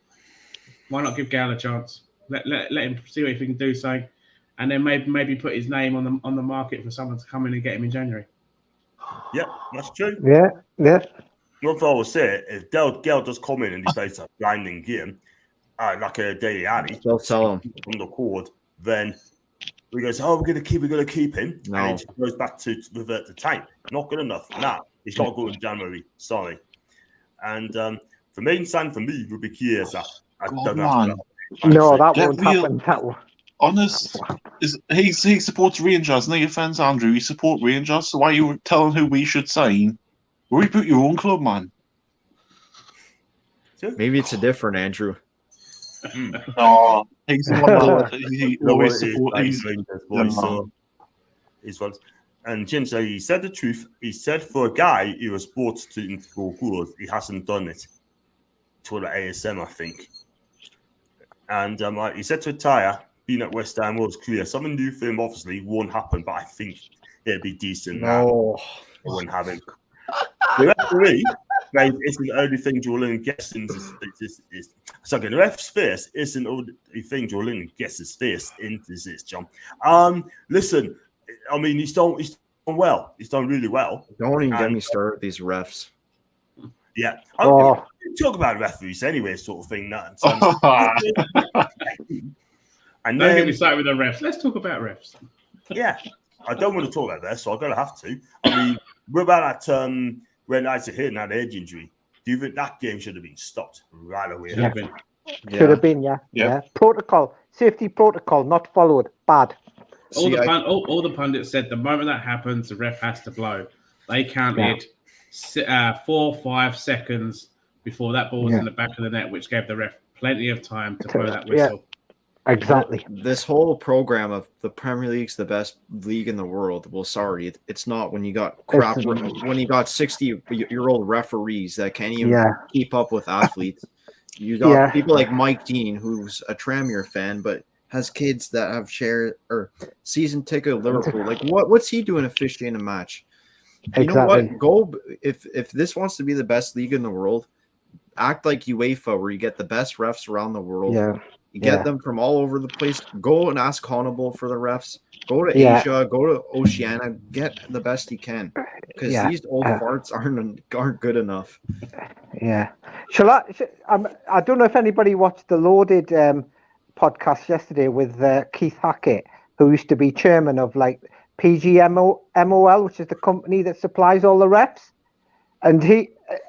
Why not give Gal a chance? Let him see what he can do. So, and then maybe put his name on the market for someone to come in and get him in January. Yeah, that's true. Yeah. What I will say, if Gale does come in and he plays a blinding game, like a Daily Alley, They'll sell him on the court, then we go, oh, we're gonna keep him. No. And it just goes back to revert to type. Not good enough. Nah, he's got to go in January. Sorry. And the main sign for me would be Chiesa. I don't know. No, that won't happen. That will. Honest, he supports Rangers. No offense, Andrew. You support Rangers, so why are you telling who we should sign? Reboot your own club, man. Maybe it's a different Andrew. No, he's the one that he always supports. He's one. And Jim said he said the truth. He said for a guy who was brought to score goals, he hasn't done it. To the ASM, I think. And he said to retire, being at West Ham was clear. Something new for him obviously won't happen, but I think it'd be decent. No, it wouldn't happen. The referee, isn't the only thing Joelinton guessing is sorry, the ref's face isn't the only thing Joelinton guesses face into this, John. Listen, I mean he's done well. He's done really well. Don't even get me started with these refs. Yeah. Talk about referees anyway, sort of thing. And Don't then get me started with the refs. Let's talk about refs. Yeah. I don't want to talk about that, so I'm gonna have to. I mean, what about that when I hit that edge injury? Do you think that game should have been stopped right away? Should have been. Should have been, yeah. Protocol, safety protocol, not followed. Bad. All the pundits said the moment that happens, the ref has to blow. They counted 4-5 seconds before that ball was in the back of the net, which gave the ref plenty of time to blow that whistle. Exactly. This whole program of the Premier League's the best league in the world. Well, sorry, it's not when you got crap. When you got 60-year-old referees that can't even keep up with athletes. You got people like Mike Dean, who's a Tranmere fan, but has kids that have season ticket at Liverpool. Like, what's he doing officiating a match? You know what? Go if this wants to be the best league in the world, act like UEFA, where you get the best refs around the world. Yeah. You get them from all over the place. Go and ask Honorable for the refs. Go to Asia. Go to Oceania. Get the best you can, because these old farts aren't good enough. Yeah. I don't know if anybody watched the Loaded podcast yesterday with Keith Hackett, who used to be chairman of like PGMOL, which is the company that supplies all the refs. And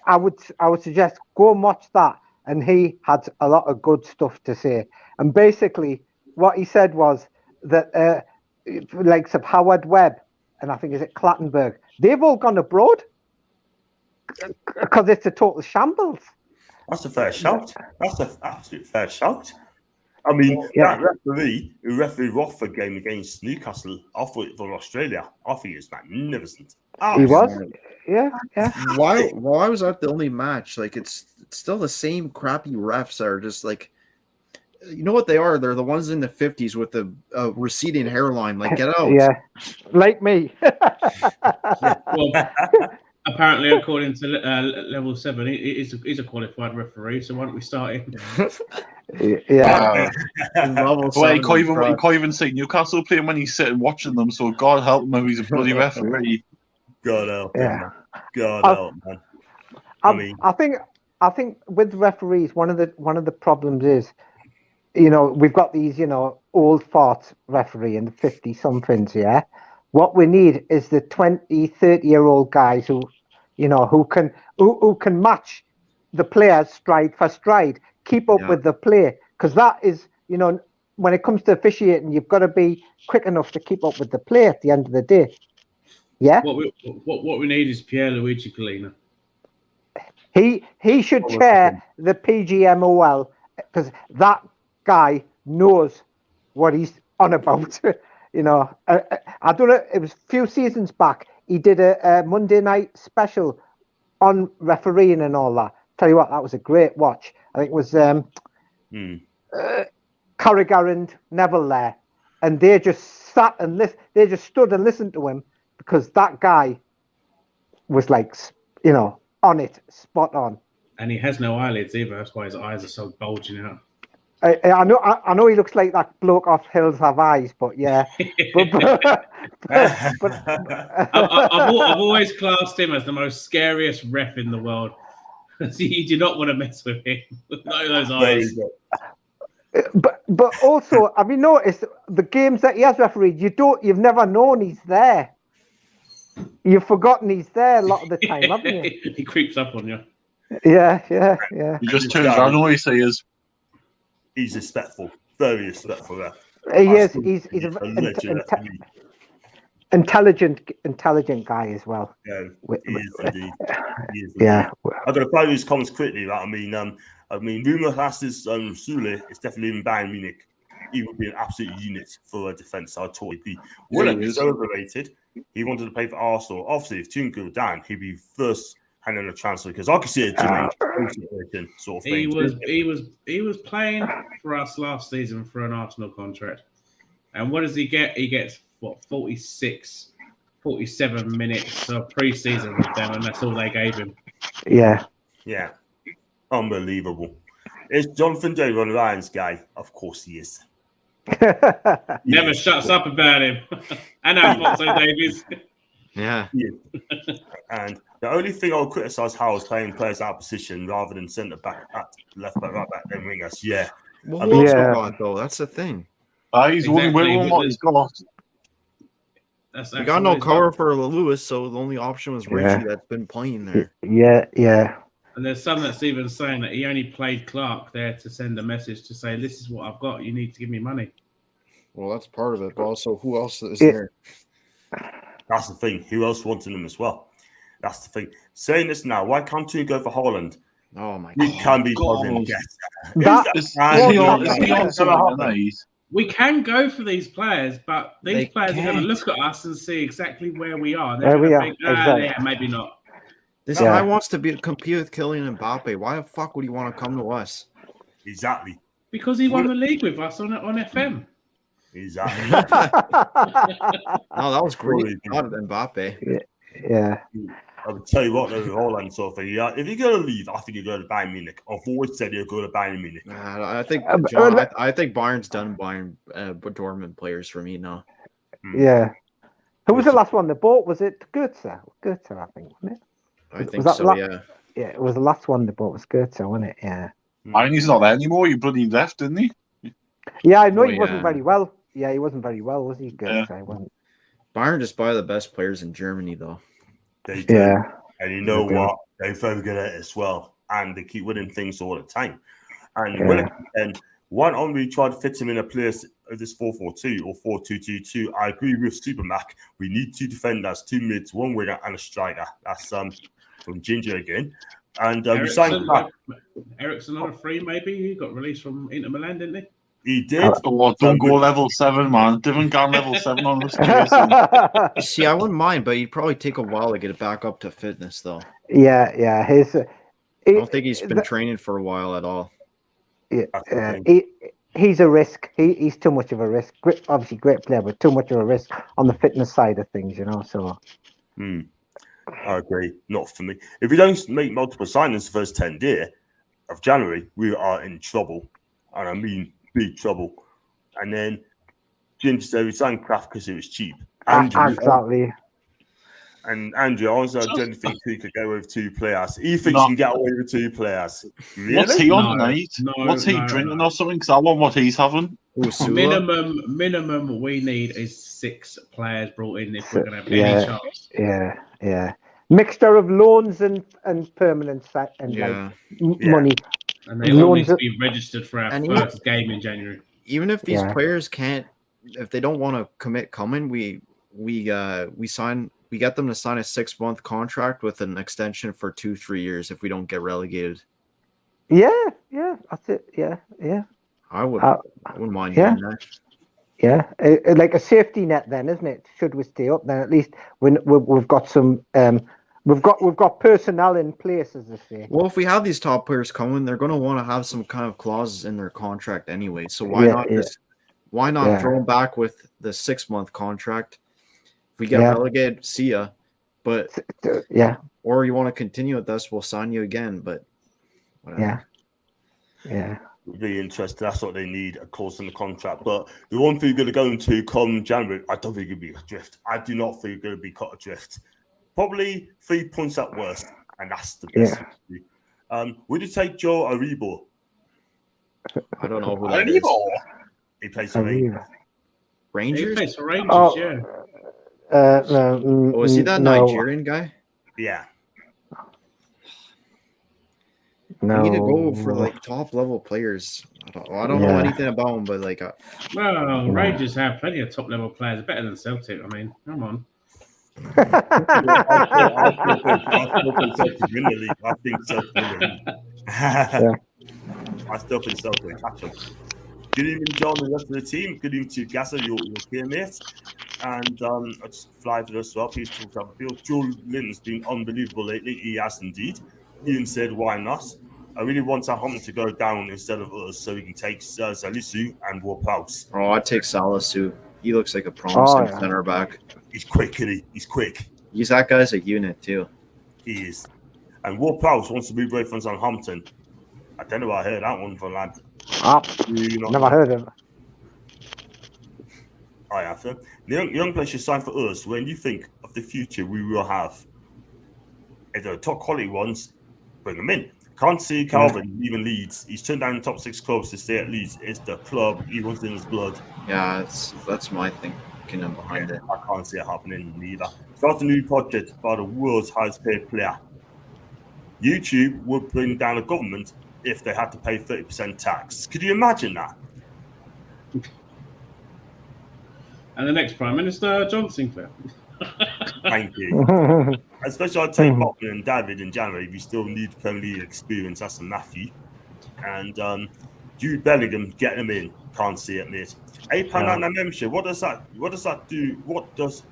I would suggest go and watch that. And he had a lot of good stuff to say. And basically, what he said was that, like Howard Webb, and I think is it Clattenburg, they've all gone abroad because it's a total shambles. That's a fair shout. That's an absolute fair shout. I mean, that referee who refereed Watford game against Newcastle, I thought it was Australia. I think it's magnificent. He was, yeah. Why was that the only match? Like, it's still the same crappy refs that are just like, you know what they are? They're the ones in the 50s with the receding hairline. Like, get out. Yeah, like me. Well, Apparently, according to level 7, he's a qualified referee. So why don't we start him? Yeah. Level Well, he 7 can't even see Newcastle playing when he's sitting watching them. So God help him if he's a bloody referee. God help him, Yeah. man. God help, man. I think with referees, one of the problems is, we've got these, old fart referee in the 50 somethings, yeah. What we need is the 20, 30-year-old guys who can match the players stride for stride, keep up with the play, because that is, when it comes to officiating, you've got to be quick enough to keep up with the play at the end of the day. Yeah. What we need is Pierluigi Collina. He should chair the PGMOL, because that guy knows what he's on about. I don't know. It was a few seasons back. He did a Monday night special on refereeing and all that. Tell you what, that was a great watch. I think it was Carragher and Neville there, and they just sat and they just stood and listened to him, because that guy was like, on it, spot on. And he has no eyelids either. That's why his eyes are so bulging out. I know he looks like that bloke off Hills Have Eyes, but yeah. I've always classed him as the most scariest ref in the world. You do not want to mess with him. No, those eyes. But also, have you noticed the games that he has refereed? You've never known he's there. You've forgotten he's there a lot of the time, haven't you? He creeps up on you. Yeah. He just turns around and all he says, he's respectful, very respectful ref. He is. He's an intelligent guy as well. Yeah, he is indeed. Yeah. I'm going to play these comments quickly. Right? I mean, rumor has this Sule is definitely in Bayern Munich. He would be an absolute unit for a defence. I totally agree. Willock is overrated. He wanted to play for Arsenal. Obviously, if Tune go down, he'd be first hand in the transfer, because I could see a Jermaine sort of thing. He was playing for us last season for an Arsenal contract. And what does he get? He gets 46, 47 minutes of pre-season with them, and that's all they gave him. Yeah. Unbelievable. Is Jonathan David on Ryan's guy? Of course he is. Never shuts up about him. And Alfonso Davies. Yeah. And the only thing I'll criticise how is playing players out of position rather than centre back, at left back, right back, then wingers. Yeah. Well, who else we got, though? That's the thing. He's winning what he's got. We got no cover for Lewis, so the only option was Richie that's been playing there. Yeah. And there's some that's even saying that he only played Clark there to send a message to say, this is what I've got. You need to give me money. Well, that's part of it. But also, who else is there? That's the thing. Who else wanted him as well? That's the thing. Saying this now, why can't you go for Holland? Oh, my God. You can be positive. We can go for these players, but these players are going to look at us and see exactly where we are. They're going to think, yeah, maybe not. This guy wants to compete with Kylian Mbappe. Why the fuck would he want to come to us? Exactly. Because he won the league with us on FM. Exactly. No, that was great. Not Mbappe. Yeah. I would tell you what, though, with Holland sort of thing. Yeah, if you're going to leave, I think you're going to Bayern Munich. I've always said you're going to Bayern Munich. I think, John, I think Bayern's done Bayern dormant players for me now. Yeah. Who was the last one they bought? Was it Goetze? Goetze, I think, wasn't it? I think so, yeah. Yeah, it was the last one they bought was Goetze, wasn't it? Yeah. And he's not there anymore. He bloody left, didn't he? Yeah, I know he wasn't very well. Yeah, he wasn't very well, was he? Goetze, Yeah. Wasn't. Bayern just buy the best players in Germany, though. They do. Yeah. And you know what? They're very good at it as well. And they keep winning things all the time. And one on we tried to fit him in a place of this 4-4-2 or 4-2-2-2. I agree with Supermac. We need 2 defenders, 2 mids, 1 winger, and a striker. That's from Ginger again. And we signed back. Ericsson on a free, maybe. He got released from Inter Milan, didn't he? He did. Oh, don't go level 7, man. Different gun level 7 on this. See, I wouldn't mind, but he'd probably take a while to get it back up to fitness, though. Yeah. I don't think he's been training for a while at all. Yeah, he's a risk. He's too much of a risk. Obviously, great player, but too much of a risk on the fitness side of things, So. I agree. Not for me. If we don't make multiple signings the first 10 days of January, we are in trouble. And I mean big trouble. And then Jim said we signed Kraft because it was cheap. Exactly. And Andrew, I also don't think he could get away with 2 players. He thinks he can get away with 2 players. Really? What's he on tonight? No, What's he drinking or something? Because I want what he's having. Minimum we need is 6 players brought in if we're going to have any chance. Yeah. Mixture of loans and permanent money. And they all need to be registered for our first game in January. Even if these players can't, if they don't want to commit coming, we get them to sign a 6-month contract with an extension for 2-3 years if we don't get relegated. Yeah, that's it. Yeah. I wouldn't mind doing that. Yeah, like a safety net, then, isn't it? Should we stay up, then at least we've got some. We've got personnel in place, as they say. Well, if we have these top players coming, they're going to want to have some kind of clauses in their contract anyway. So why not throw them back with the 6-month contract? If we get relegated, see ya. But or you want to continue with us, we'll sign you again. But whatever. Yeah. Really interesting. That's what they need, a clause in the contract. But the one thing you're going to go into come January, I don't think it'll be adrift. I do not think you're going to be cut adrift. Probably 3 points at worst, and that's the best. Would you take Joe Aribo? I don't know who that is. He plays for Rangers. He plays for Rangers, is he that Nigerian guy? Yeah. No. We need to go for like top level players. I don't know anything about them, but like. Rangers have plenty of top level players, better than Celtic. I mean, come on. I think I still think so. Good evening, John, and the rest of the team. Good evening to Gasser, your teammate. And I just fly to this as well. Please talk about the field. Joelinton's been unbelievable lately. He has indeed. Ian said, why not? I really want Southampton to go down instead of us so we can take Salisu and Warpaus. Oh, I'd take Salisu. He looks like a promising center back. He's quick, isn't he? He's quick. That guy's a unit, too. He is. And Warpaus wants to move away from Southampton. I don't know where I heard that one from, lad. Never heard of it. I have to. The young players should sign for us. When you think of the future we will have, if they're top quality ones, bring them in. Can't see Calvin even Leeds. He's turned down the top 6 clubs to stay at Leeds. It's the club. He wants in his blood. Yeah, that's my thinking behind it. I can't see it happening either. Start a new project by the world's highest paid player. YouTube would bring down the government if they had to pay 30% tax. Could you imagine that? And the next Prime Minister, John Sinclair. Thank you. Especially I'd take Botman and David in January. We still need Premier League experience. That's a Matthew. And Jude Bellingham, get him in. Can't see it, mate. £8 membership. What does that do? What does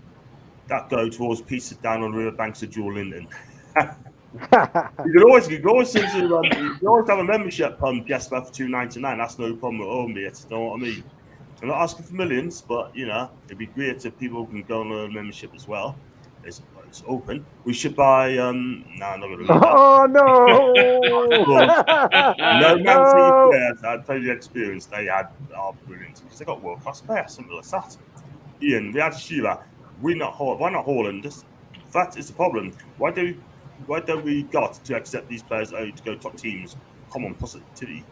that go towards pieces down on the river banks of Joelinton? You can always have a membership just for $2.99. That's no problem at all, mate. You know what I mean? I'm not asking for millions, but it'd be great if people can go on a membership as well. It's open. We should buy. No, I'm not going to. Oh no! No, Man City players. I'd tell you the experience they had are brilliant because they got world class players. Simple as that. Ian, we had Sheila. Why not Haaland? That is the problem. Why don't we got to accept these players to go top teams? Come on, positivity.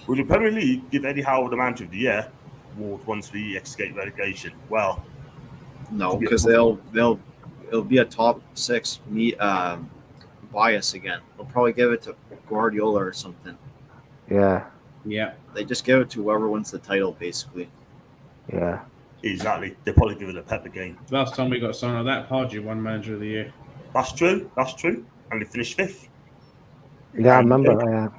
Will the Premier League give Eddie Howe the manager of the year award once we escape relegation? Well, no, because it'll be a top 6 bias again. They'll probably give it to Guardiola or something. Yeah. They just give it to whoever wins the title, basically. Yeah. Exactly. They'll probably give it a Pep again. Last time we got signed like that, Pardew won Manager of the Year. That's true. And they finished 5th. Yeah, I remember.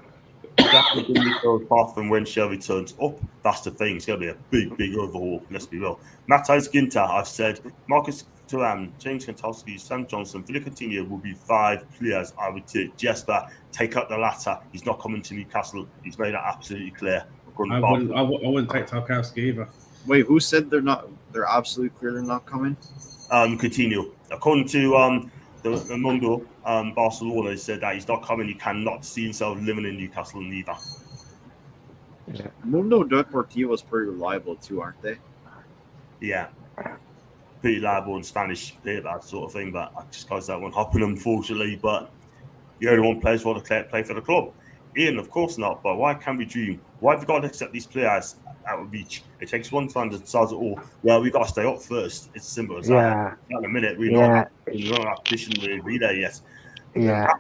Definitely going to go apart from when Shelby turns up. That's the thing. It's going to be a big overhaul. Let's be real. Matthijs Ginter, I've said. Marcus Thuram, James Kantowski, Sam Johnson, Villa Coutinho will be 5 players I would take. Jesper, take out the latter. He's not coming to Newcastle. He's made that absolutely clear. I wouldn't take Tarkowski either. Wait, who said they're not? They're absolutely clear they're not coming. Coutinho. According to the Mundo, Barcelona said that he's not coming. He cannot see himself living in Newcastle neither. Mundo Deportivo is pretty reliable too, aren't they? Yeah. Pretty liable in Spanish, that sort of thing, but I just can't see that one happen, unfortunately. But the only one plays for the play for the club. Ian, of course not, but why can't we dream? Why have we got to accept these players out of reach? It takes one time to decide it all. Well, we got to stay up first. It's simple as that. In a minute, we're not in that position where we're there yet.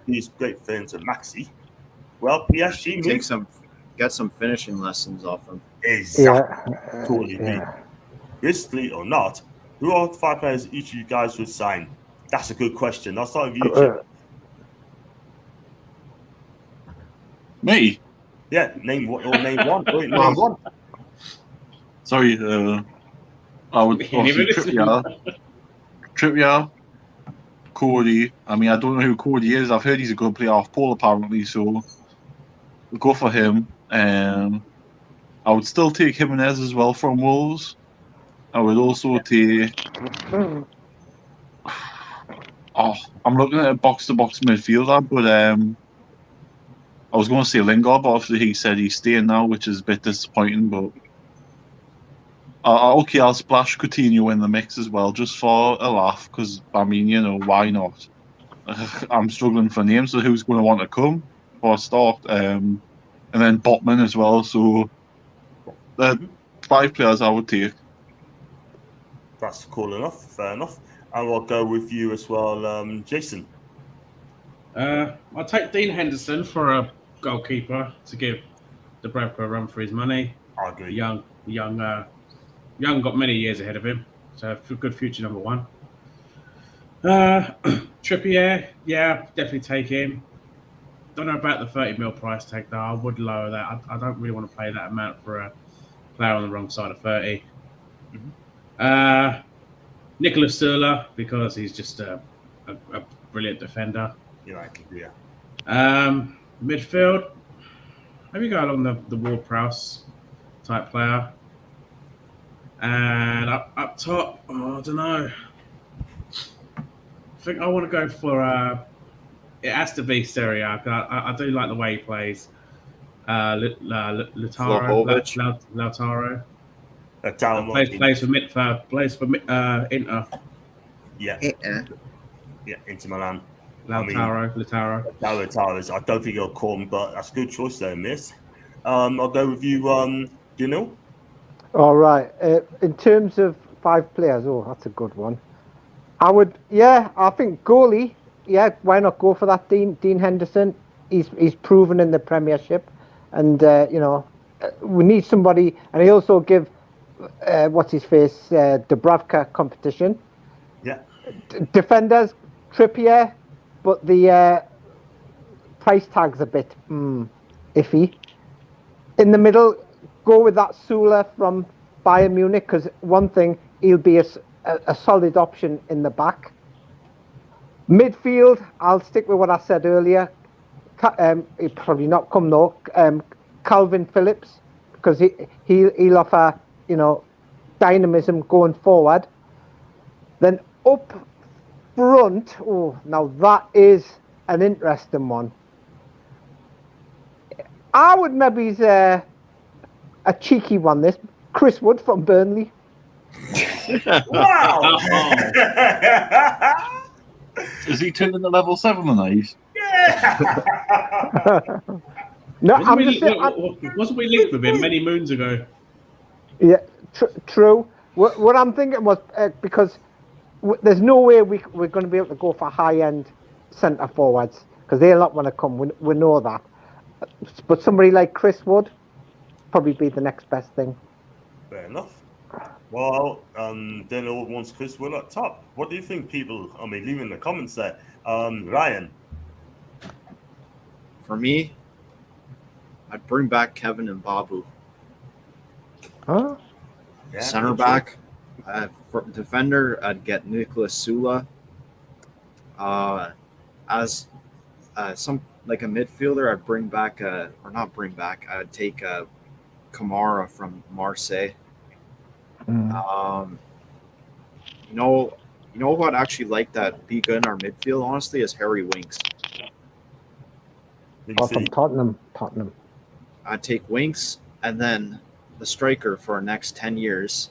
These great fans of Maxi. Well, PSG get some finishing lessons off him. Exactly. Totally. Risky or not, who are the 5 players each of you guys would sign? That's a good question. I'll start with you, Chip. Me? Yeah, name one. Name one. Sorry, I would obviously Trippier, Cody. I mean, I don't know who Cody is. I've heard he's a good player off Paul apparently, so we'll go for him. I would still take Jimenez as well from Wolves. I would also take. I'm looking at a box-to-box midfielder, but I was going to say Lingard, but obviously he said he's staying now, which is a bit disappointing. But I'll splash Coutinho in the mix as well, just for a laugh. Because I mean, why not? I'm struggling for names, so who's going to want to come for a start? And then Botman as well. So 5 players I would take. That's cool enough. Fair enough. And I'll go with you as well, Jason. I'll take Dean Henderson for a goalkeeper to give Dubravka a run for his money. I agree. Young, got many years ahead of him, so a good future number 1. Trippier, yeah, definitely take him. Don't know about the 30 mil price tag though. I would lower that. I don't really want to pay that amount for a player on the wrong side of 30. Nicolas Sula, because he's just a brilliant defender. Yeah. Midfield, maybe go along the Ward-Prowse type player. And up top, I don't know. I think I want to go for it has to be Serie A. I do like the way he plays. Lautaro. Plays for Inter. Yeah. Yeah, Inter Milan. Lautaro. I don't think he'll come, but that's a good choice there, miss. I'll go with you, Dino. All right. In terms of 5 players, that's a good one. I think goalie. Yeah, why not go for that, Dean Henderson? He's proven in the Premiership, and we need somebody. And he also give Dubravka competition. Yeah. Defenders, Trippier, but the price tag's a bit iffy. In the middle, go with that Sula from Bayern Munich, because one thing, he'll be a solid option in the back. Midfield, I'll stick with what I said earlier. He'll probably not come though. Calvin Phillips, because he'll offer dynamism going forward. Then up front, now that is an interesting one. I would maybe a cheeky one. This Chris Wood from Burnley. Wow! Is he turning to level 7 on these? Yeah! No, wasn't we linked with him many moons ago? Yeah, true. What I'm thinking was because there's no way we're going to be able to go for high-end centre forwards, because they'll not want to come. We know that. But somebody like Chris Wood probably be the next best thing. Fair enough. Well, then all wants Chris Wood at top. What do you think, people? I mean, leave in the comments there. Ryan. For me, I'd bring back Kevin and Babu. Huh? Yeah, Center back. For defender, I'd get Nicolas Sula. As some like a midfielder, I'd bring back I'd take Kamara from Marseille. You know what? I'd actually like that be good in our midfield. Honestly, is Harry Winks. You Or from see, Tottenham. I'd take Winks and then the striker for our next 10 years,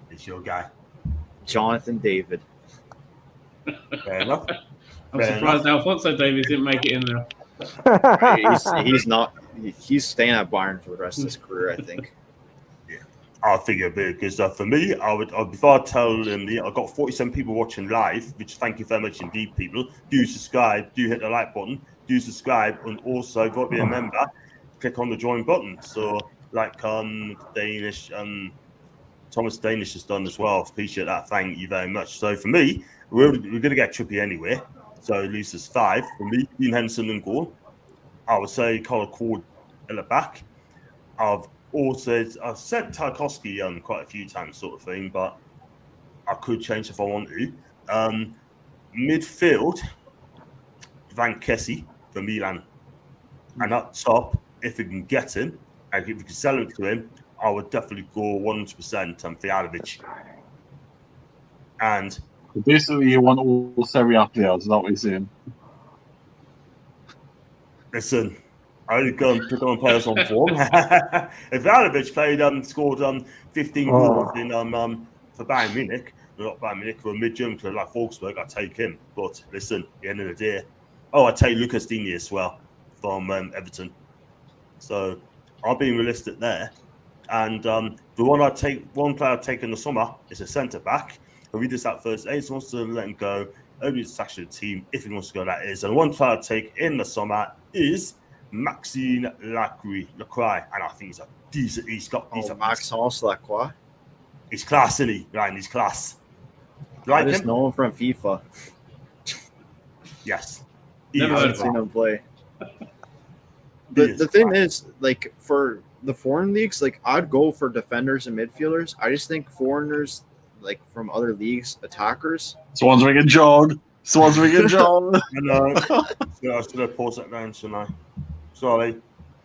it's your guy. Jonathan David. Fair enough. I'm Fair surprised Alfonso Davies didn't make it in there. He's not. He's staying at Bayern for the rest of his career, I think. I'll figure a bit because for me, before I tell them, I've got 47 people watching live, which thank you very much indeed, people. Do subscribe, do hit the like button, do subscribe, and also got to be a member. Click on the join button. So, like Danish, Thomas Danish has done as well. Appreciate that. Thank you very much. So for me, we're going to get Trippy anyway. So at least it's 5 for me. Dean Henson and goal. I would say Colin Cord at the back. I've said Tarkowski quite a few times, sort of thing, but I could change if I want to. Midfield, Van Kessie for Milan, and up top, if we can get him, and if we can sell him to him, I would definitely go 100% Fialovic. And Basically, you want all Serie A players. Is that what you're saying? listen, I only go and pick on players on form. If Fialovic played, scored 15 goals in for Bayern Munich, not Bayern Munich, for a mid-German club like Wolfsburg, I'd take him. But listen, at the end of the day, I'd take Lucas Digne as well from Everton. So I'm being realistic there. And the one player I'd take in the summer is a centre back. I'll read this out first. Ace wants to let him go. Only to actually the team if he wants to go. That is, and one player I'd take in the summer is Maxime Lacroix, and I think he's a decent. He's Maxence Lacroix. He's class, isn't he? Ryan, he's class. I just know him from FIFA. Yes. Never I haven't seen him play. The thing is, like, for the foreign leagues, like, I'd go for defenders and midfielders. I just think foreigners, like, from other leagues, attackers. Someone's ringing John. I know. I should have paused that down, shouldn't I? Sorry.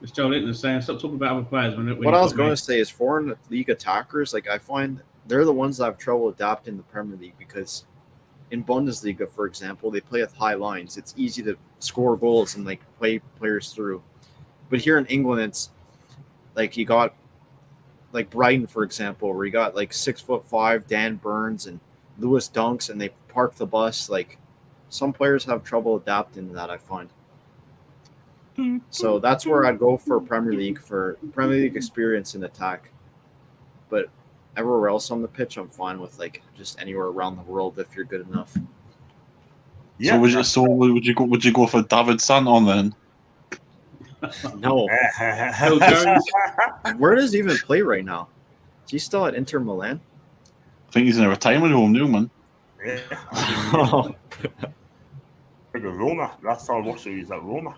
It's Joelinton saying, stop talking about other players. What I was going to say is foreign league attackers, like, I find they're the ones that have trouble adapting the Premier League because in Bundesliga, for example, they play with high lines. It's easy to score goals and, like, play players through. But here in England, it's like you got, like, Brighton, for example, where you got, like, 6'5" Dan Burns and Lewis Dunks, and they park the bus. Like, some players have trouble adapting to that, I find. So that's where I'd go for Premier League experience in attack. But everywhere else on the pitch, I'm fine with, like, just anywhere around the world if you're good enough. Yeah. So would you go for David Santon then? No. Phil Jones. Where does he even play right now? Is he still at Inter Milan? I think he's in a retirement home, Newman. Yeah. Oh. Roma. Last time I watched him, he's at Roma.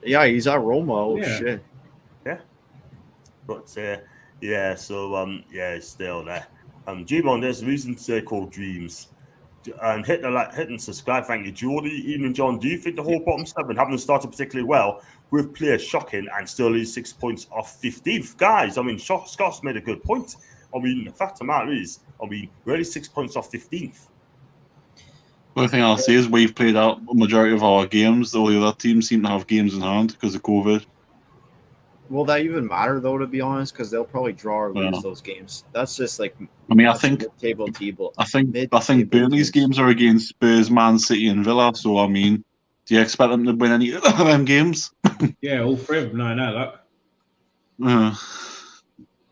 Yeah, he's at Roma. Oh, Yeah. shit. But it's still there. Gmon, there's a reason to say called dreams. And hit and subscribe. Thank you, Geordie, Ian and John. Do you think the whole bottom 7 haven't started particularly well with players shocking and still is 6 points off 15th? Guys, I mean, Scott's made a good point. I mean, the fact of the matter is, we're only 6 points off 15th. The only thing I'll say is we've played out a majority of our games. All the other teams seem to have games in hand because of COVID. Will that even matter, though, to be honest? Because they'll probably draw or lose Yeah. those games. That's just like. I mean, I think mid-table. Burnley's games are against Spurs, Man City, and Villa. So I mean, do you expect them to win any of them games? Yeah, all 3 of them. No, look.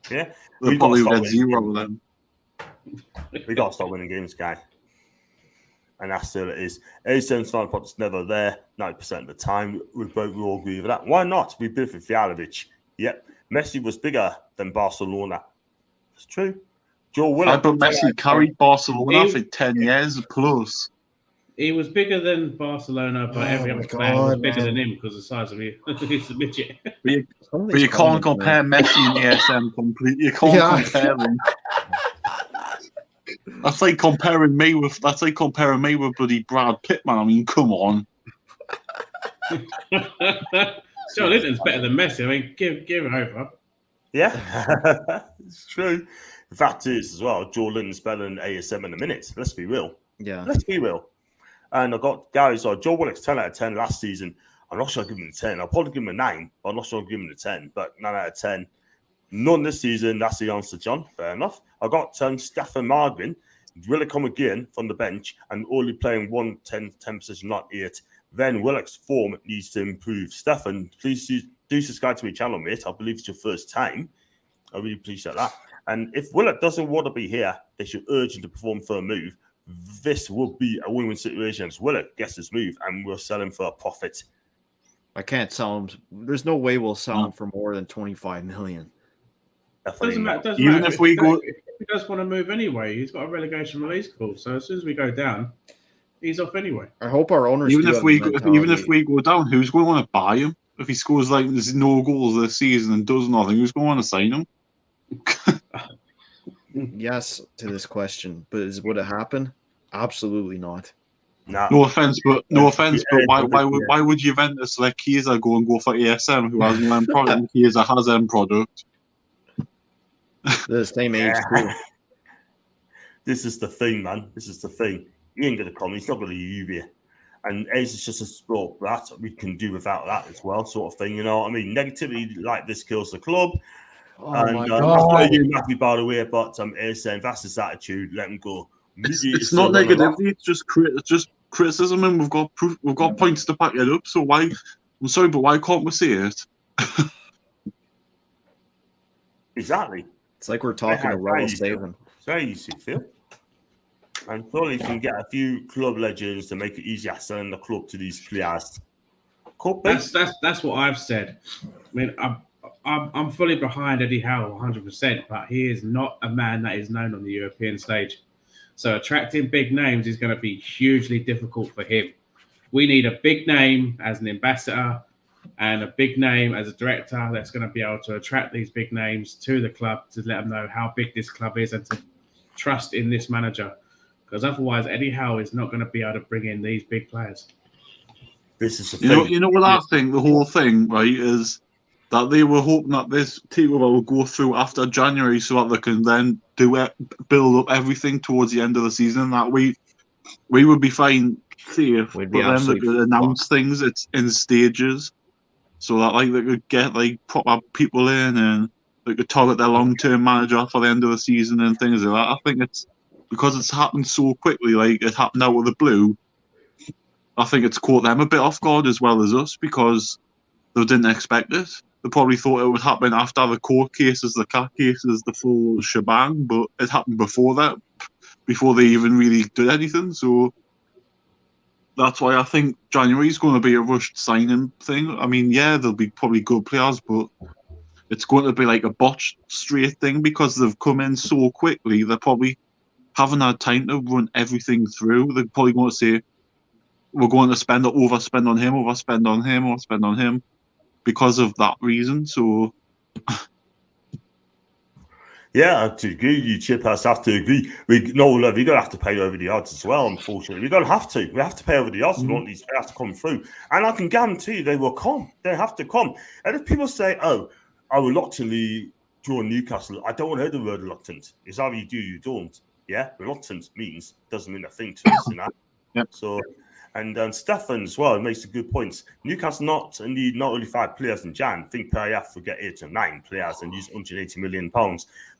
Yeah, They'll probably get 0 with them. We got to start winning games, guy. And that's still it is. 87 points never there 90% of the time. We all agree with that. Why not? We bid for Fialovic. Yep. Messi was bigger than Barcelona. It's true. Joe Willock. But Messi carried Barcelona for 10 years plus. He was bigger than Barcelona, but every other player was bigger than him because of the size of his midget. But you can't compare Messi and ASM completely. You can't compare them. That's like comparing me with bloody Brad Pitt, man. I mean, come on. Joelinton's better than Messi. I mean, give it over. Yeah, it's true. The fact is, as well, Joelinton's better than ASM in a minute. Let's be real. Yeah. Let's be real. And I got guys like Joe Willock's 10 out of 10 last season. I'm not sure I'll give him a 10. I'll probably give him a 9, but I'm not sure I'll give him a 10. But 9 out of 10. None this season. That's the answer, John. Fair enough. I got Stefan Margren. Will it come again from the bench and only playing 10 position, not 8? Then Willock's form needs to improve. Stefan, please do subscribe to my channel, mate. I believe it's your first time. I really appreciate that. And if Willock doesn't want to be here, they should urge him to perform for a move. This will be a win-win situation as Willock gets his move and we'll sell him for a profit. I can't sell him. There's no way we'll sell him for more than 25 million. Doesn't matter. Even if we go, if he does want to move anyway, he's got a relegation release clause. So as soon as we go down, he's off anyway. I hope our owners even if we go down, who's going to want to buy him if he scores like there's no goals this season and does nothing? Who's going to want to sign him? Yes to this question, but would it happen? Absolutely not. No offense, but why would Juventus let Chiesa go for ASM, who has no end product, and Chiesa has end product? They're the same age too. This is the thing, man. This is the thing. He ain't gonna come. He's not gonna leave here. And it's just a sport that we can do without that as well, sort of thing. You know what I mean? Negativity like this kills the club. Oh And my that's God. why you're happy, by the way, but saying that's his attitude, let him go. It's not negativity, it's just criticism, and we've got proof, we've got points to back it up. So why? I'm sorry, but why can't we see it? Exactly. It's like we're talking to Rebel Saban. It's very easy, Phil. And surely you can get a few club legends to make it easier selling the club to these players. That's what I've said. I mean, I'm fully behind Eddie Howe 100%, but he is not a man that is known on the European stage. So attracting big names is going to be hugely difficult for him. We need a big name as an ambassador and a big name as a director that's going to be able to attract these big names to the club to let them know how big this club is and to trust in this manager. Because otherwise, Eddie Howe is not going to be able to bring in these big players. This is the thing. You know what I think? The whole thing, right, is that they were hoping that this takeover will go through after January so that they can then build up everything towards the end of the season. That we would be fine, safe, but then they could announce things in stages so that like they could get like proper people in and they could target their long-term manager for the end of the season and things like that. I think it's because it's happened so quickly, like it happened out of the blue. I think it's caught them a bit off guard as well as us because they didn't expect it. They probably thought it would happen after the court cases, the cat cases, the full shebang, but it happened before that, before they even really did anything. So that's why I think January is going to be a rushed signing thing. I mean, yeah, there'll be probably good players, but it's going to be like a botched straight thing because they've come in so quickly. They probably haven't had time to run everything through. They're probably going to say, we're going to overspend on him because of that reason. So yeah, I have to agree. You Chip us have to agree. We're going to have to pay over the odds as well, unfortunately. We're going to have to. We have to pay over the odds. We want these players to come through. And I can guarantee you they will come. They have to come. And if people say, oh, I reluctantly join Newcastle, I don't want to hear the word reluctant. It's either you do, you don't. Yeah, reluctant doesn't mean a thing to us, you know. Yep. So, and Stefan as well makes a good points. Newcastle not only 5 players in Jan. I think PIF will get 8 or 9 players and use £180 million.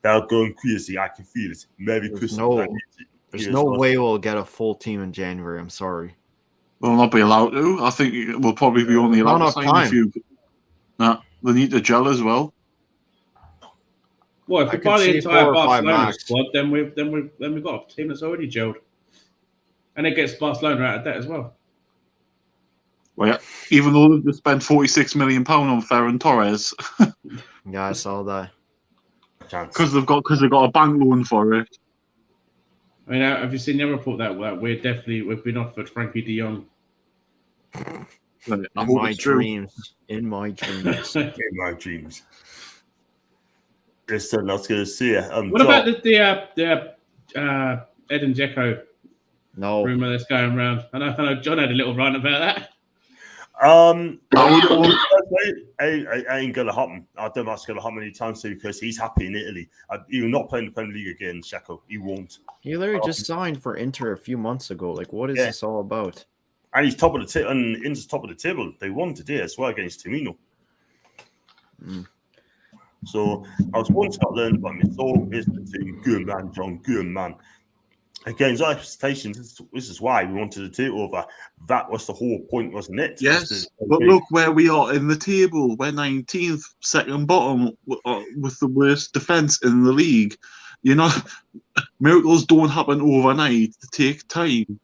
They're going crazy. I can feel it. Maybe There's no way we'll get a full team in January. I'm sorry. We'll not be allowed to. I think we'll probably be only allowed to sign a few. Nah, they need to gel as well. Well, if we buy the entire Barcelona squad, then we've got a team that's already gelled, and it gets Barcelona out of debt as well. Well, yeah, even though they spent £46 million on Ferran Torres. Yeah, I saw that. Because they've got a bank loan for it. I mean, have you seen the report that we've been offered Frankie de Jong? In my dreams. In my dreams. Listen, I was going to see it. What about the Edin Dzeko rumor that's going around? I know John had a little rant about that. I ain't gonna happen. I don't think that's gonna happen anytime soon because he's happy in Italy. He will not play in the Premier League again, Sheko. He won't. He literally just signed for Inter a few months ago. Like, what is this all about? And he's top of the table, and Inter's top of the table. They won today as well against Torino. So I was once got learned by me. So is the team good man, John? Good man. Against our expectations, this is why we wanted to take over. That was the whole point, wasn't it? Yes, but look where we are in the table. We're 19th, second bottom, with the worst defence in the league. You know, miracles don't happen overnight. They take time,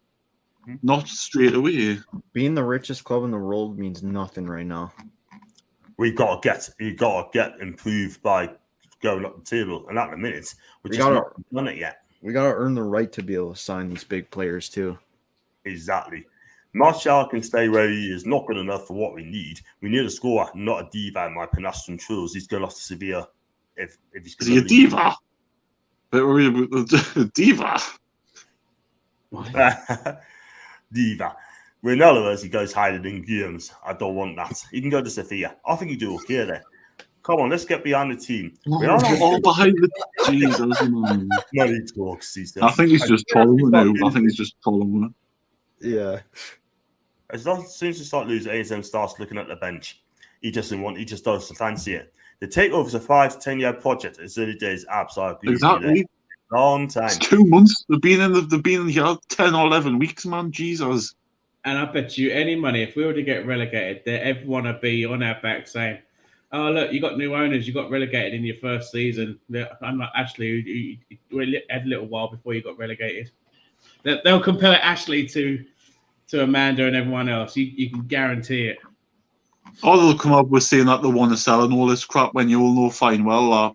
not straight away. Being the richest club in the world means nothing right now. You gotta get improved by going up the table, and at the minute, we just not done it yet. We gotta earn the right to be able to sign these big players too. Exactly. Martial can stay where he is, not good enough for what we need. We need a scorer, not a diva in my Penastron Trills. He's going off to Sevilla. If he's is he a diva? Diva. Diva. With none of us, he goes higher than games. I don't want that. He can go to Sevilla. I think he do okay there. Come on, let's get behind the team. All behind the Jesus, man. Money talks, he says. I think he's just following it. I think he's just following it. Yeah. As soon as you start losing, ASM starts looking at the bench. He just doesn't fancy it. The takeover is a 5 to 10 year project. It's early days, absolutely. Exactly. Long time. It's 2 months. They've been in here 10 or 11 weeks, man. Jesus. And I bet you any money, if we were to get relegated, everyone would be on our back saying, "Oh, look, you got new owners. You got relegated in your first season." I'm not Ashley. You had a little while before you got relegated. They'll compare Ashley to Amanda and everyone else. You can guarantee it. Or they'll come up with saying that they want to sell and all this crap when you all know fine well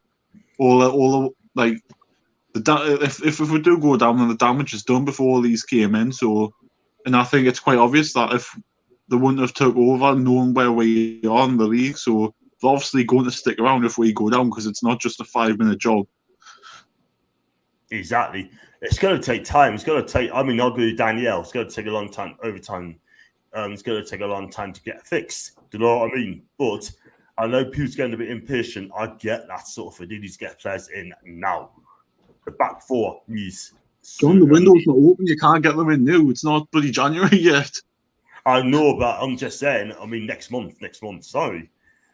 that if we do go down, then the damage is done before all these came in. So, and I think it's quite obvious that if they wouldn't have took over, knowing where we are in the league, so they're obviously going to stick around if we go down because it's not just a 5-minute job. Exactly. It's going to take time. It's going to take. I mean, I'll agree with Danielle. It's going to take a long time. Over time, it's going to take a long time to get fixed. Do you know what I mean? But I know people's getting a bit impatient. I get that sort of thing. They need to get players in now. The back four needs. John, the window's not open. You can't get them in new. It's not bloody January yet. I know, but I'm just saying. I mean, next month. Sorry.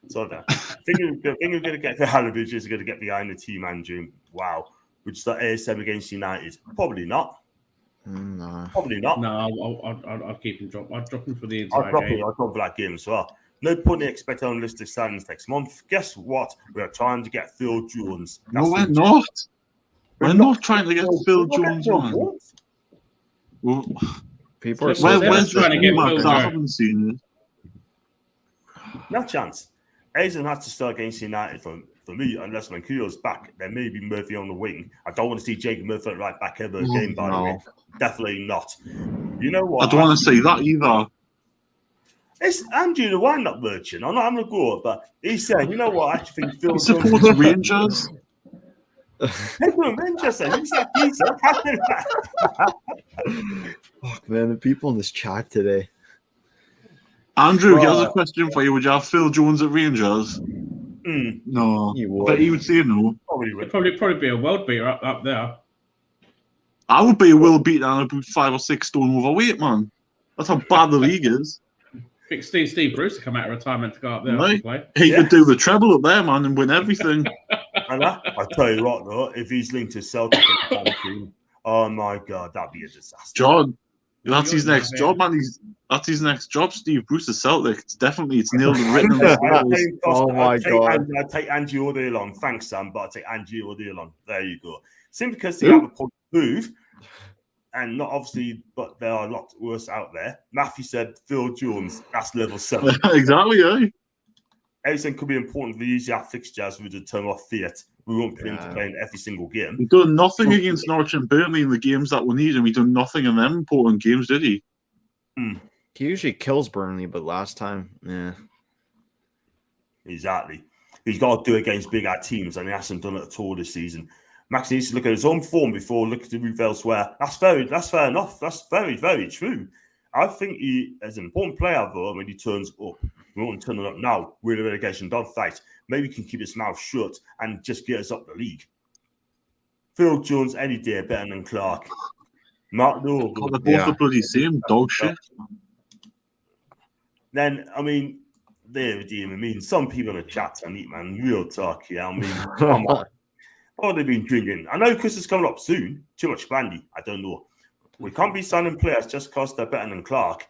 So I think we're going to get the Halibuja is going to get behind the team, Andrew. Wow. Which is the ASM against United? Probably not. No. Probably not. No, I'll keep him drop. I'll drop him for the entire game. I'll drop for that game as well. No point in expecting unlisted signings next month. Guess what? We're trying to get Phil Jones. No, we're not. We're not trying to get Phil Jones, man. Well, people are where's trying to get Phil I haven't seen it. No chance. Asian has to start against United for me, unless Mancuso's back. There may be Murphy on the wing. I don't want to see Jacob Murphy right back ever again, by the way. Definitely not. You know what? I don't want to say that either. It's Andrew the wind-up merchant. I'm not having a go, but he's saying, you know what? I actually think Phil He supports Rangers. Rangers. Fuck, man, the people in this chat today. Andrew, here's a question for you. Would you have Phil Jones at Rangers? No. But he would say no. It'd probably be a world beater up there. I would be a world beater and about 5 or 6 stone overweight, man. That's how bad the league is. I think Steve Bruce to come out of retirement to go up there Right. play. He could do the treble up there, man, and win everything. And I tell you what, though, if he's linked to Celtic, oh my God, that'd be a disaster. John, that's his next job, man. That's his next job, Steve Bruce is Celtic. It's nailed and written in the stars. Oh my God. I'd take Angie all day long. Thanks, Sam, but I'd take Angie all day long. There you go. Simply because they have a point to move, and not obviously, but there are a lot worse out there. Matthew said Phil Jones, that's level 7. Exactly, yeah. Everything could be important for easier fixtures with the term of fiat. We won't put him to play in every single game. We've done nothing against Norwich and Burnley in the games that we need, and we've done nothing in them important games, did he? He usually kills Burnley, but last time, yeah. Exactly. He's got to do it against bigger teams, and he hasn't done it at all this season. Max needs to look at his own form before looking to move elsewhere. That's fair enough. That's very, very true. I think he is an important player, though, when he turns up. We won't turn up now. We're in a relegation dogfight. Maybe he can keep his mouth shut and just get us up the league. Phil Jones any day better than Clark. Mark Noble. Oh, they're both the bloody same dog shit. Then, I mean, they redeem. I mean, some people in the chat, I need, man, real talk here. I mean, come on. What have they been drinking? I know Chris is coming up soon. Too much brandy. I don't know. We can't be signing players just because they're better than Clark.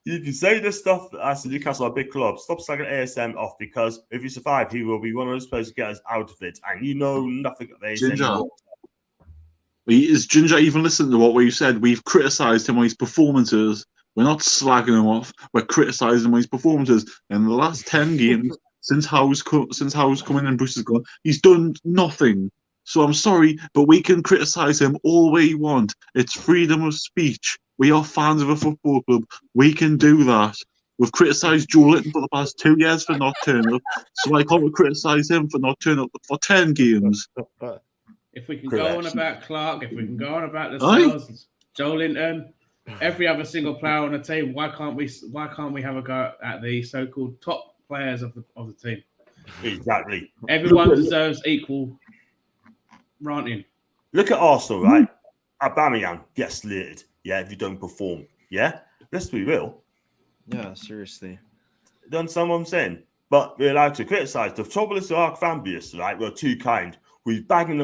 You can say this stuff as the Newcastle are a big club. Stop slagging ASM off because if you survive, he will be one of those players to get us out of it. And you know nothing of ASM. Ginger. Is Ginger even listening to what we said? We've criticised him on his performances. We're not slagging him off. We're criticising him on his performances. In the last 10 games, since Howe's come in and Bruce has gone, he's done nothing. So I'm sorry, but we can criticise him all we want. It's freedom of speech. We are fans of a football club. We can do that. We've criticised Joelinton for the past 2 years for not turning up. So I can't criticise him for not turning up for 10 games. If we can go on about Clark, if we can go on about the sales, Joelinton, every other single player on the team, why can't we have a go at the so-called top players of the team? Exactly. Everyone deserves equal ranting. Look at Arsenal, right? Aubameyang gets slated, yeah, if you don't perform. Yeah? Let's be real. Yeah, seriously. You understand what I'm saying? But we're allowed to criticise. The trouble is our fan base, right? We're too kind. We bang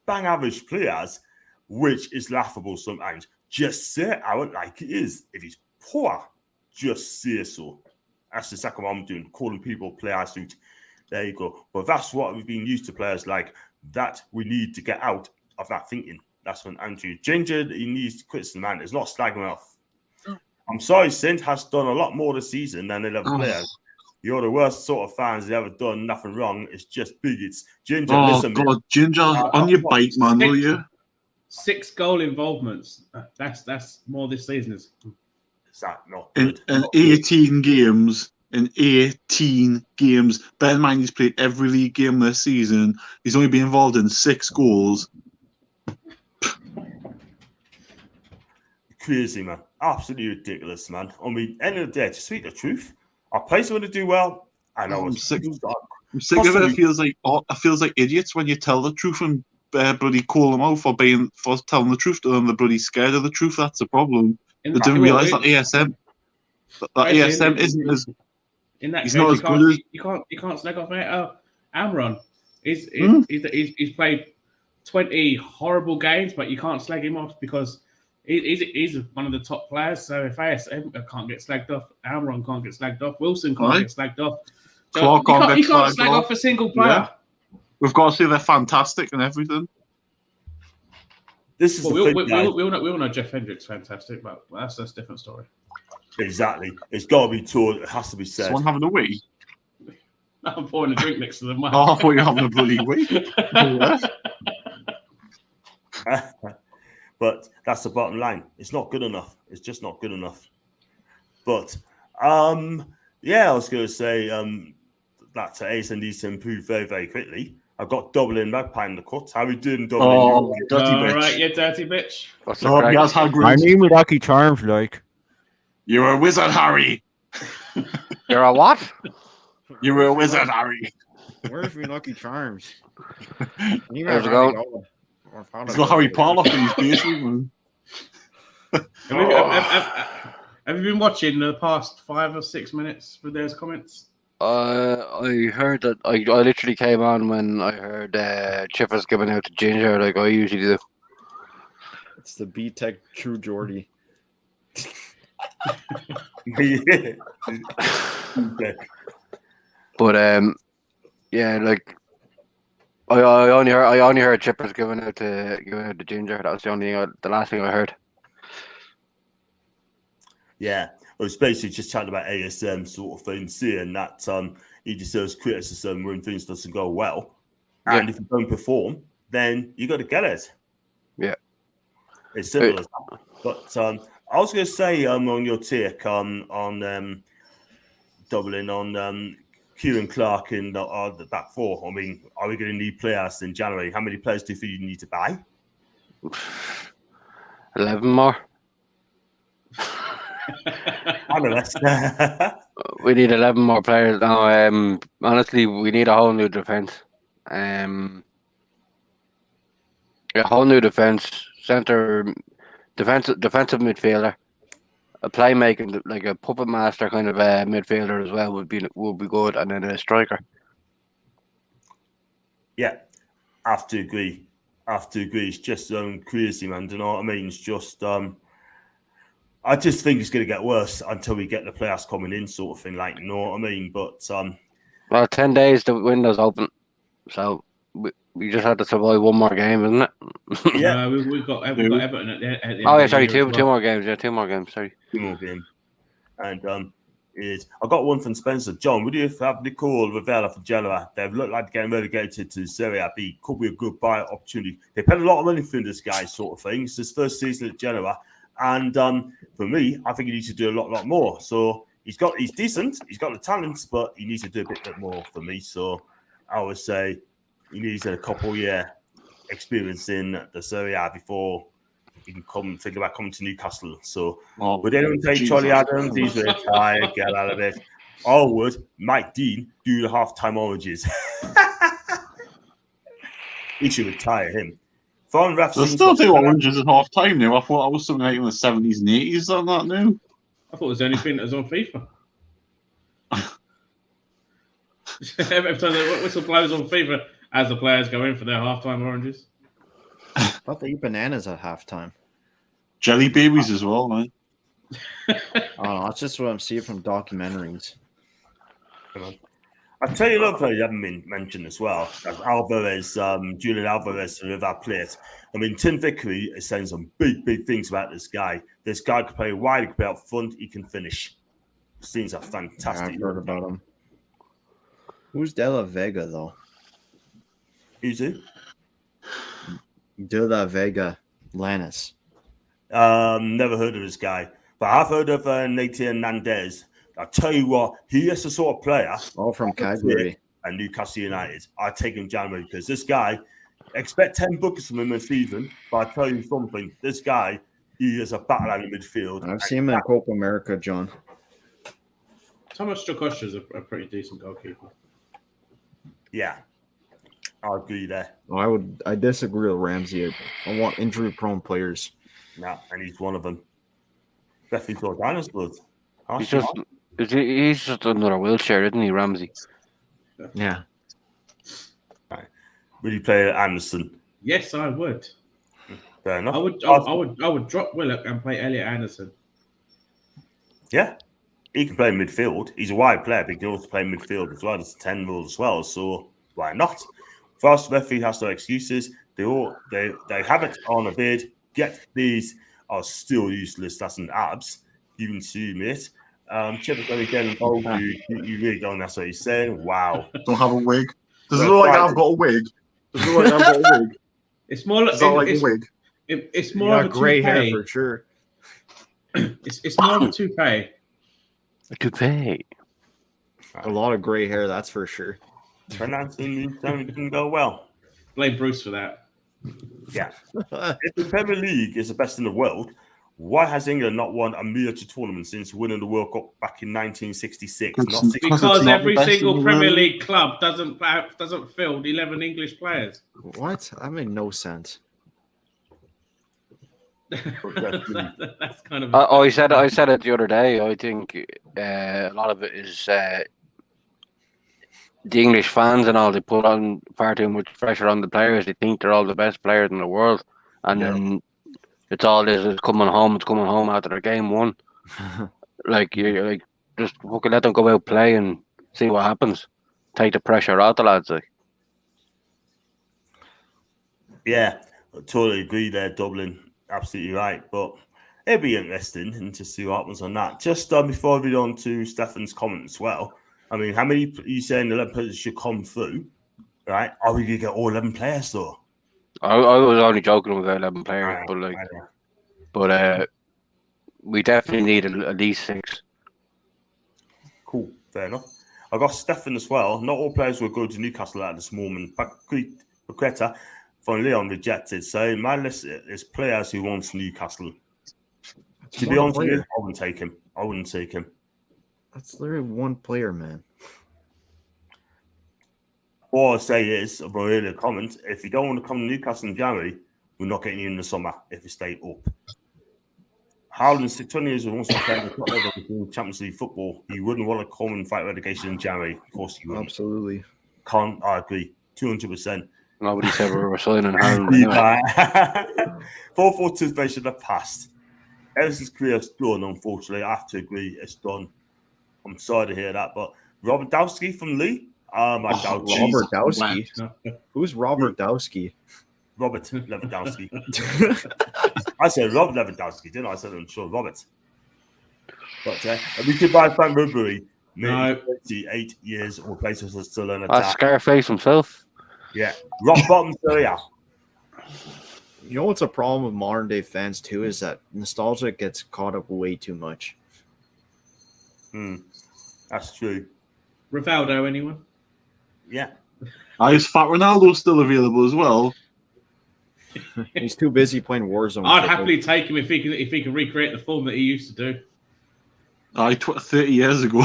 average players, which is laughable sometimes. Just say it out like it is. If he's poor, just say so. That's the second one I'm doing, calling people players out. There you go. But that's what we've been used to players like that. We need to get out of that thinking. That's when Andrew Ginger, he needs to quit the man. It's not slagging off. I'm sorry, Saint has done a lot more this season than 11 players. You're the worst sort of fans who've ever done nothing wrong. It's just bigots. Ginger, listen. God, Ginger, on your bike, man, will you? 6 goal involvements. That's more this season. Is that not good? In 18 games, bear in mind he's played every league game this season. He's only been involved in 6 goals. Crazy, man. Absolutely ridiculous, man. I mean, end of the day, to speak the truth, our players want to do well. And I'm sick of it. It feels like idiots when you tell the truth and bloody call them out for telling the truth to them. They're bloody scared of the truth. That's the problem. They didn't realise that ASM isn't as. In that he's case, not as good as you can't snag off Amron. He's played 20 horrible games, but you can't slag him off because he's one of the top players. So if ASM can't get slagged off, Amron can't get slagged off, Wilson can't get slagged off. So you can't slag off a single player. Yeah. We've got to say they're fantastic and everything. This is we all know Jeff Hendrick's fantastic, but that's a different story. Exactly. It's got to be told. It has to be said. Someone having a wee? I'm pouring a drink next to the mic. Oh, I thought you were having a bloody wee. But that's the bottom line. It's not good enough. It's just not good enough. But I was going to say that Ace needs to improve very, very quickly. I've got Dublin Magpie in the cut. How are we doing, Dublin? Oh, dirty bitch. All right, you dirty bitch. My name is Lucky Charms, like. You're a wizard, Harry. You're a what? You're a wizard, Harry. Where's my Lucky Charms? There's a go. He's got Harry Potter for his basement. Have you been watching the past 5 or 6 minutes with those comments? I heard that. I literally came on when I heard Chippers giving out to Ginger, like I usually do. It's the B-Tech True Geordie. But yeah, like I only heard Chippers giving out to Ginger. That was the last thing I heard. Yeah, I was basically just chatting about ASM sort of thing, seeing that he deserves criticism when things doesn't go well, and if you don't perform, then you got to get it. Yeah, it's simple as that. But I was going to say on your take on Dublin on Kieran Clark in the back four. I mean, are we going to need players in January? How many players do you think you need to buy? 11 more. I know that's We need 11 more players now. Honestly, we need a whole new defense. A whole new defense, defensive midfielder, a playmaking, like a puppet master kind of midfielder as well would be good, and then a striker. Yeah, I have to agree. It's just crazy, man. Do you know what I mean? It's just I just think it's going to get worse until we get the players coming in, sort of thing. Like, you know what I mean? But Well, 10 days the window's open, so we just had to survive one more game, isn't it? yeah, we've got Everton at the end Oh yeah, of the sorry, year as two well. more games. Yeah, 2 more games. Sorry. 2 more games. And I got one from Spencer. John, would you have the call Ravella for Genoa? They've looked like getting relegated to Serie B. Could be a good buy opportunity. They paid a lot of money for this guy, sort of thing. It's his first season at Genoa. And for me, I think he needs to do a lot more. So he's decent, he's got the talents, but he needs to do a bit more for me. So I would say he needs a couple year experience in the Serie A before he can think about coming to Newcastle. So would anyone take Charlie Adams? He's retired, get out of it. Or would Mike Dean do the halftime oranges? He should retire him. Foreign refs They still do oranges at half time now. I thought that was something like in the 70s and 80s on that now. I thought it was the only thing that was on FIFA. Every time the whistle blows on FIFA as the players go in for their halftime oranges. I thought they eat bananas at halftime. Jelly babies as well, man. Oh, that's just what I'm seeing from documentaries. I'll tell you another player you haven't been mentioned as well. That's Alvarez, Julian Alvarez, who have played. I mean, Tim Vickery is saying some big things about this guy. This guy can play wide, he can play up front, he can finish. Seems a fantastic. I've heard about him. Who's De La Vega, though? Who's who? De La Vega Lannis. Never heard of this guy. But I've heard of Nate Hernandez. I'll tell you what, he is the sort of player. All from Calgary. And Newcastle United. I take him January because this guy, expect 10 buckets from him this season. But I tell you something, this guy, he is a battle in the midfield. I've seen him in Copa America, John. Thomas Strakosha is a pretty decent goalkeeper. Yeah, I agree there. I disagree with Ramsey. I want injury-prone players. Yeah, and he's one of them. Definitely thought dinosaurs. He's just another wheelchair, isn't he, Ramsey? Yeah. Right. Would you play Anderson? Yes, I would. Fair enough. I would drop Willock and play Elliot Anderson. Yeah, he can play midfield. He's a wide player, but he can also play midfield as well. There's 10 rules as well, so why not? First, referee has no excuses. They have it on a bid. Get these are still useless. That's an abs. Even to mate. Chip is going to get involved. You really don't. That's what he's saying. Wow. Don't have a wig. Does it look like I've got a wig? Does it look like I've got a wig? It's more like, a wig. It's more of a gray toupee. hair for sure. It's more of a toupee. A toupee. A lot of gray hair, that's for sure. Pronouncing didn't go well. Blame Bruce for that. Yeah. If the Premier League is the best in the world, why has England not won a major tournament since winning the World Cup back in 1966? Because every single Premier League club doesn't field 11 English players. What? That made no sense. That's kind of. I said it the other day. I think a lot of it is the English fans and all. They put on far too much pressure on the players. They think they're all the best players in the world, and then it's all this is coming home. It's coming home after their game won. You're like just fucking let them go out play and see what happens. Take the pressure out the lads. Like. Yeah, I totally agree there, Dublin. Absolutely right. But it'll be interesting and to see what happens on that. Just before we go on to Stefan's comment as well, I mean, how many are you saying 11 players should come through? Right? Are we going to get all 11 players though? I was only joking about 11 players, but we definitely need at least 6. Cool, fair enough. I got Stefan as well. Not all players will go to Newcastle at this moment. Paqueta, from Leon rejected. So my list is players who wants Newcastle. To be One honest with you, player. I wouldn't take him. I wouldn't take him. That's literally one player, man. All I say is, a earlier comment, if you don't want to come to Newcastle in January, we're not getting you in the summer if you stay up. Howland, 20 years wants to play the top level of Champions League football. You wouldn't want to come and fight relegation in January. Of course you wouldn't. Absolutely. I agree. 200%. Nobody said we were signing Haaland anyway. 4-4 they should have passed. Ederson's career is done, unfortunately. I have to agree, it's done. I'm sorry to hear that. But Robert Dowski from Lee? My Dowski. Robert Dowski? Who's Robert Dowski? Robert Lewandowski. I said Robert Lewandowski, didn't I? I said I'm sure Robert. But we could buy Frank Ribery. No. 28 years or places are still an That's attack. Scarface himself. Yeah. Rock bottom Serie A. You know what's a problem with modern day fans too is that nostalgia gets caught up way too much. That's true. Rivaldo, anyone? Yeah. Is Fat Ronaldo still available as well? He's too busy playing Warzone. I'd happily take him if he can recreate the form that he used to do. 30 years ago.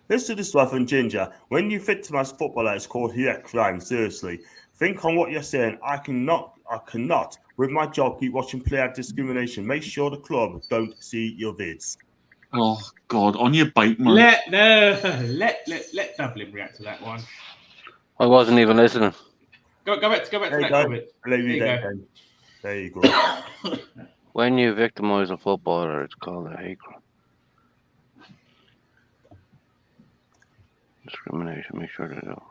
Listen to this stuff and Ginger. When you victimize footballer, it's called hate crime. Seriously. Think on what you're saying. I cannot, with my job, keep watching player discrimination. Make sure the club don't see your vids. Oh, God. On your bike, man. Let Dublin react to that one. I wasn't even listening. Go back to that comment. There you go. When you victimize a footballer, it's called a hate crime. Discrimination. Make sure they don't.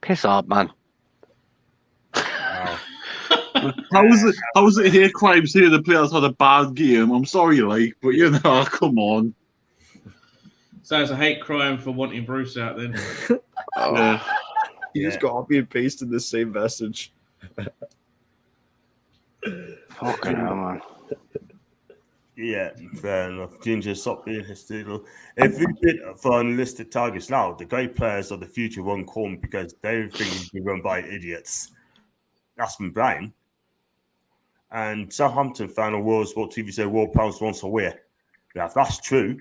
Piss off, man. Wow. How is it hate crime saying the players had a bad game? I'm sorry, but come on. So it's a hate crime for wanting Bruce out then. Yeah. He just copy and pasted the same message. Fucking hell, man. Yeah, fair enough. Ginger, stop being hysterical. If we bid for unlisted targets now, the great players of the future won't come because everything will be run by idiots. That's from Brian. And Southampton fan on World Sport TV said World Pounds once away. Now, if that's true,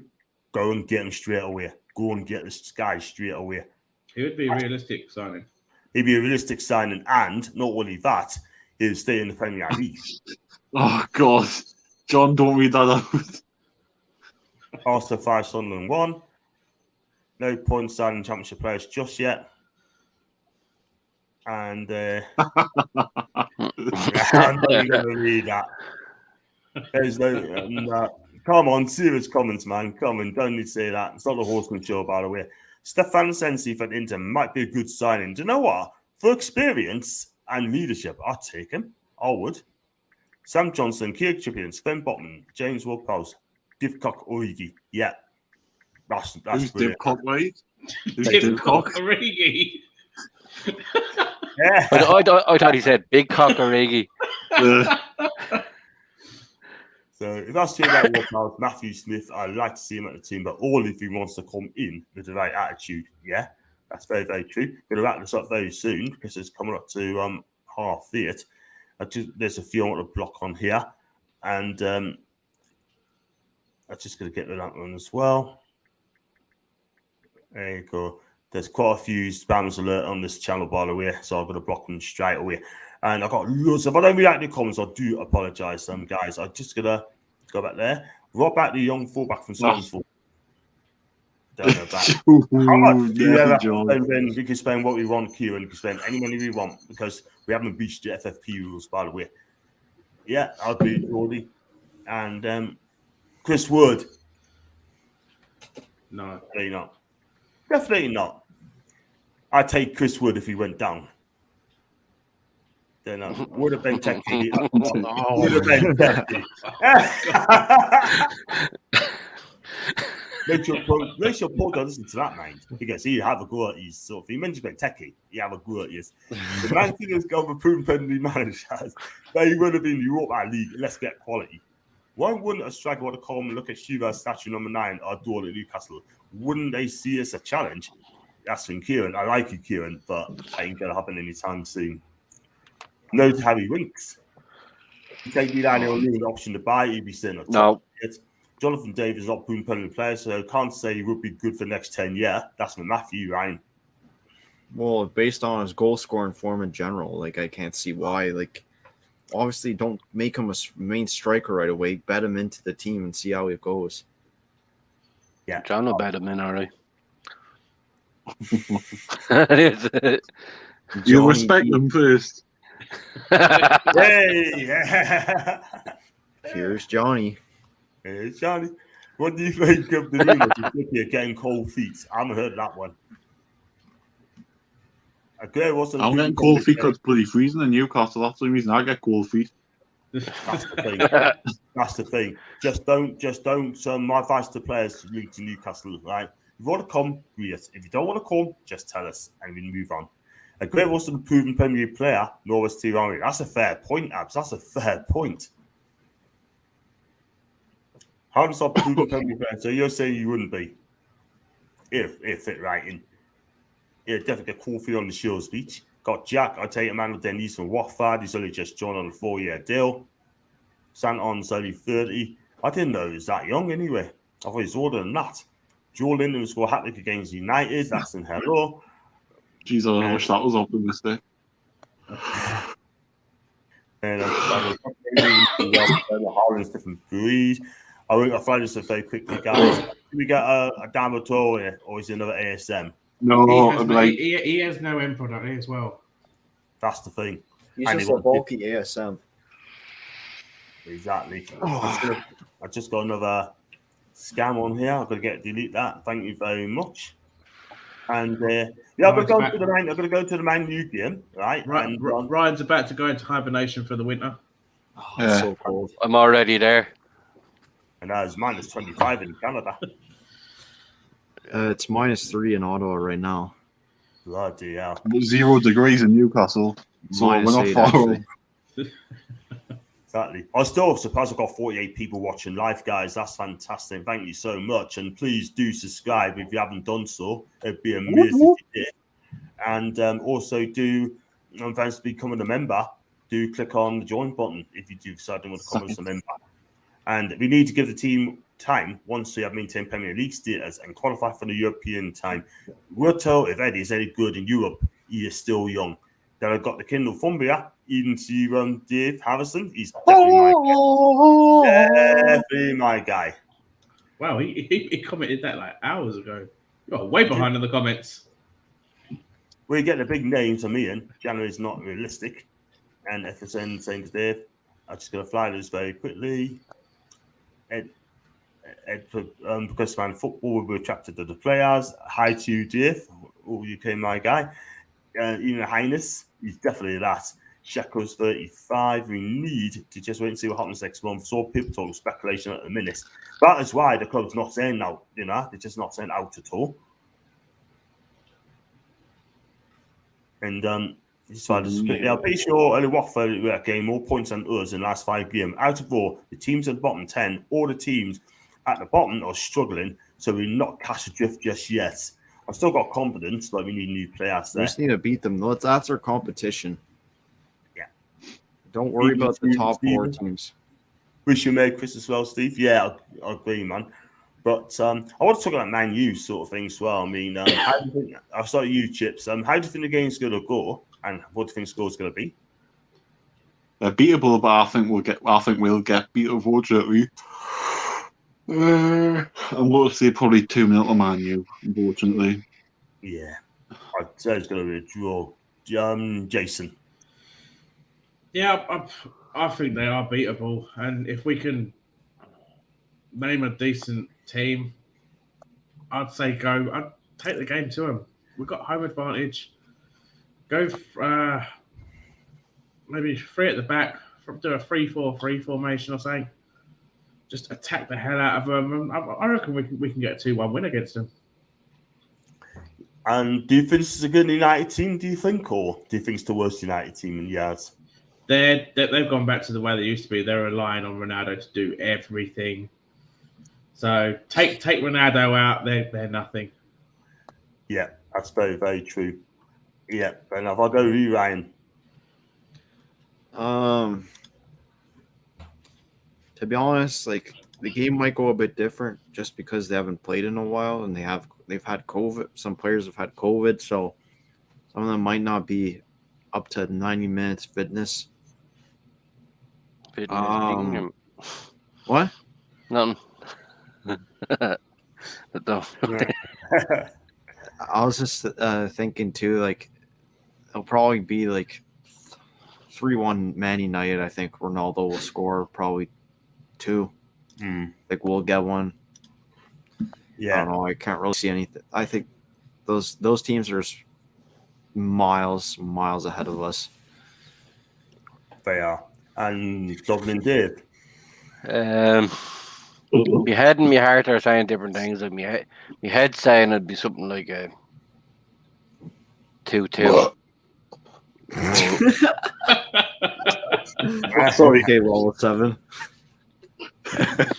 go and get him straight away. Go and get this guy straight away. It would be a realistic signing. He'd be a realistic signing, and not only that, he'll stay in the Premier League. Oh, God. John, don't read that out. Arsenal 5, Sunderland 1. No point signing Championship players just yet. And I'm not even going to read that. There's no... come on, serious comments, man. Come on, don't need to say that. It's not the Horseman show, by the way. Stefan Sensi for Inter might be a good signing. Do you know what? For experience and leadership, I'd take him. I would. Sam Johnson, Kirk Trippier, Sven Botman, James Ward-Prowse, Divcock Origi. Yeah. That's Who's brilliant. Divcock, right? Who's Divcock Origi. Yeah. I thought he said big cock Origi. So if that's true about Ward-Prowse, Matthew Smith, I'd like to see him at the team, but all if he wants to come in with the right attitude. Yeah. That's very, very true. Going to wrap this up very soon because it's coming up to 8:30. There's a few I want to block on here. And I'm just going to get rid of that one as well. There you go. There's quite a few spams alert on this channel, by the way, so I'm going to block them straight away. And I've got loads. If I don't react to the comments, I do apologise, guys. I'm just going to go back there. Rob back the young fullback from Swansford. Don't know about how much do you ever spend? We can spend what we want, Kieran. We can spend any money we want because we haven't breached the FFP rules, by the way. Yeah, I'll be Jordy. And Chris Wood. No. Definitely not. Definitely not. I'd take Chris Wood if he went down. Then would have been technically. Would have been technically. Rachel Paul don't listen to that, man. Because he have a go at his sort of. He mentioned about techie. He have a go at his. The man thing has got a proven penalty managers. They would have been Europa League. Let's get quality. Why wouldn't a striker want to come and look at Shiva's statue number 9 or Dole at Newcastle? Wouldn't they see us a challenge? That's from Kieran. I like you, Kieran, but that ain't going to happen anytime soon. No to Harry Winks. You take me down, he'll leave an option to buy. He'd be sitting on top. No. Jonathan Davis is not proven permanent player, so can't say he would be good for the next 10 years. That's from Matthew, Ryan. Well, based on his goal scoring form in general, like I can't see why. Like, obviously, don't make him a main striker right away. Bet him into the team and see how it goes. Yeah, John will bet him in, all right. You respect them first. Hey, yeah. Here's Johnny. Hey, Johnny. What do you think of the rumors of Trippier getting cold feet? I haven't heard that one. Okay, I'm getting cold feet because it's bloody freezing in Newcastle. That's the reason I get cold feet. That's the thing. That's the thing. Just don't. My advice to players to leave to Newcastle, right? If you want to come, great. If you don't want to come, just tell us and we move on. A great was the proven Premier League player, Norris T. Henry. That's a fair point, Abs. That's a fair point. How does that proven Premier League player? So you're saying you wouldn't be? If fit right in. Yeah, definitely get cool feel on the show speech. Got Jack, I'll take Emmanuel Denise from Watford. He's only just joined on a 4-year deal. Santon's only 30. I didn't know he was that young anyway. I thought he was older than that. Joelinton will score a hat-trick against United. That's in hello. Jeez, I wish that was optimistic. And Holland's different breed. I think I'll fly this very quickly, guys. Do we get a Damato here, or is it another ASM? No, he has no end product as well. That's the thing. He's just a bulky ASM. Exactly. I just got another scam on here. I've got to delete that. Thank you very much. And I'm going to go to the Man U game, right? And Ryan's about to go into hibernation for the winter. Oh, it's so cold. I'm already there. And it's minus 25 in Canada. It's -3 in Ottawa right now. Bloody hell. 0 degrees in Newcastle. So we're not far away. Exactly. I was still surprised I've got 48 people watching live, guys. That's fantastic. Thank you so much. And please do subscribe if you haven't done so. It'd be amazing if you did. And also do, thanks for becoming a member, do click on the join button if you do decide to want to come as a member. And we need to give the team time once we have maintained Premier League status and qualify for the European time. We're told if Eddie is any good in Europe, he is still young. Then I've got the Kindle Fumbria, even to Dave Harrison. He's definitely my guy. Wow, he commented that like hours ago. You're way behind in the comments. We get the big names from Ian. January's not realistic. And if it's anything to Dave, I'm just going to fly this very quickly. Because man, football will be attracted to the players. Hi to you, Dave. Oh, you came, my guy. Highness, he's definitely that. Sheko's 35. We need to just wait and see what happens next month. So people talk speculation at the minute. That is why the club's not saying out. They're just not saying out at all. And I'm pretty sure only Watford gained more points than us in the last 5 games. Out of all, the teams at the bottom 10, all the teams at the bottom are struggling, so we're not cash adrift just yet. I've still got confidence, but we need new players there. We just need to beat them. That's our competition. Yeah. Don't worry about the top 4 teams. Wish you Merry Christmas as well, Steve. Yeah, I agree, man. But I want to talk about Man U sort of thing as well. I mean, how do you think, I'll start with you, Chips. How do you think the game's going to go, and what do you think the score's going to be? They're beatable, but I think we'll get beat, unfortunately. I'm going to say probably 2-0 to Man U, unfortunately. Yeah, I'd say it's going to be a draw. Jason. Yeah, I think they are beatable, and if we can name a decent team, I'd say go. I'd take the game to them. We've got home advantage. Go maybe 3 at the back. Do a 3-4-3 formation or something. Just attack the hell out of them. I reckon we can get a 2-1 win against them. And do you think this is a good United team, do you think? Or do you think it's the worst United team in years? They've gone back to the way they used to be. They're relying on Ronaldo to do everything. So take Ronaldo out, they're nothing. Yeah, That's very, very true. Yeah, fair enough. I'll go with you, Ryan. To be honest, like the game might go a bit different just because they haven't played in a while and they've had COVID. Some players have had COVID, so some of them might not be up to 90 minutes fitness. What? Nothing. I was just thinking too, like it'll probably be like 3-1 Man United. I think Ronaldo will score probably 2. Like we'll get one. Yeah. I don't know. I can't really see anything. I think those teams are miles ahead of us. They are. And Dublin Dave. My head and my heart are saying different things. Like my head saying it'd be something like a 2-2. Sorry. Okay, roll 7. At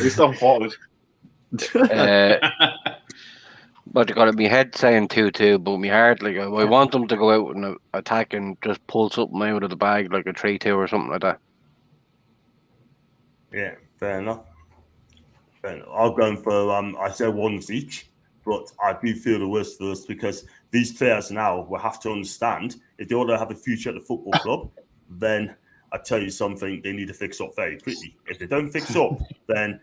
least I'm forward. But you got my head saying 2-2, but my heart, like I want them to go out and attack and just pull something out of the bag, like a 3-2 or something like that. Yeah, fair enough. I'll go for I said ones each, but I do feel the worst for us because these players now will have to understand if they want to have a future at the football club, then I tell you something, they need to fix up very quickly. If they don't fix up, then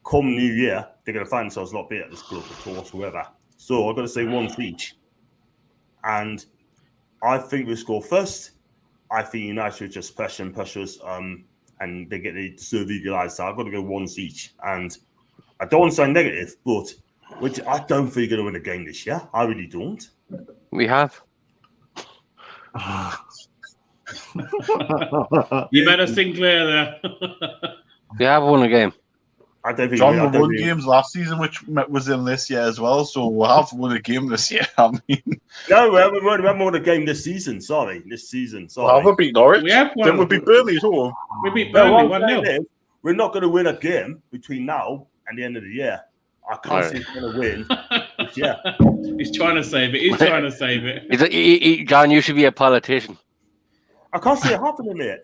come New Year, they're going to find themselves a lot better at this club or whatsoever. So I've got to say ones each. And I think we score first. I think United should just pressure us, and they deserve equaliser. So I've got to go ones each. And I don't want to sound negative, but I don't think you're going to win a game this year. I really don't. We have. You better Sinclair there. We have won a game. I don't think John won games last season, which was in this year as well. So we'll have won a game this year. I mean, no, we haven't won a game this season. Sorry, Well, haven't beat Norwich. We have won. Then we beat Burnley at home. We beat Burnley 1-0. We're not going to win a game between now and the end of the year. I can't see it's going to win this year. He's trying to save it. John, you should be a politician. I can't see it happening, mate.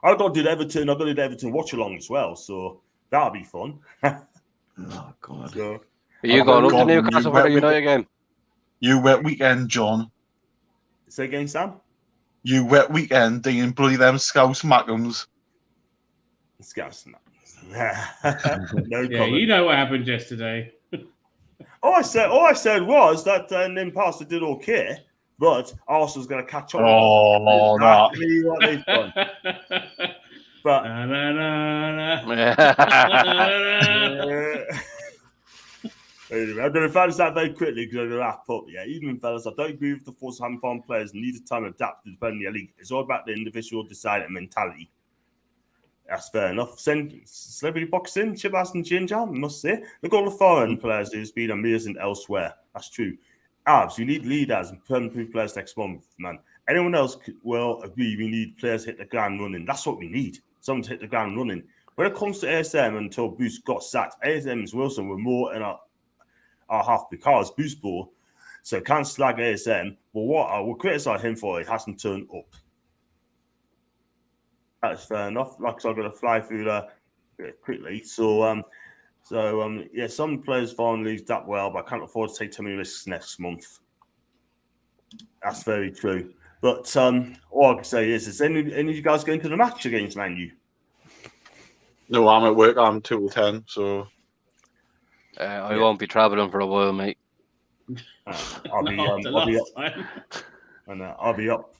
I've got to do the Everton. I've got to do the Everton watch along as well, so that'll be fun. Oh God! So, Are you going up to Newcastle for the United game? You wet weekend, John. Say again, Sam. You wet weekend, doing bloody them Scouse Mackhams. Scouts. No Yeah, comment. you know what happened yesterday. All I said was that Newcastle did okay, but Arsenal's going to catch up. Oh, exactly what they've done. But anyway, I'm going to finish that very quickly because I'm going to wrap up. Yeah, even fellas, I don't agree with the Southampton players need time to adapt to the Premier League. It's all about the individual deciding mentality. That's fair enough. Celebrity boxing, Chibas and Ginger, I must say. Look at all the foreign players who's been amazing elsewhere. That's true. Abs, you need leaders and permanent players next month, man. Anyone else will agree we need players to hit the ground running. That's what we need. Someone to hit the ground running. When it comes to ASM, until Boost got sacked, ASM and Wilson were more in our half because Boost ball. So can't slag ASM. But what I will criticise him for, it hasn't turned up. That's fair enough. Like so, I'm going to fly through that quickly. So, yeah, some players foreign leagues that well, but I can't afford to take too many risks next month. That's very true. But all I can say is any of you guys going to the match against Man U? No, I'm at work. I'm 2 till 10, so I won't be travelling for a while, mate. I'll be up.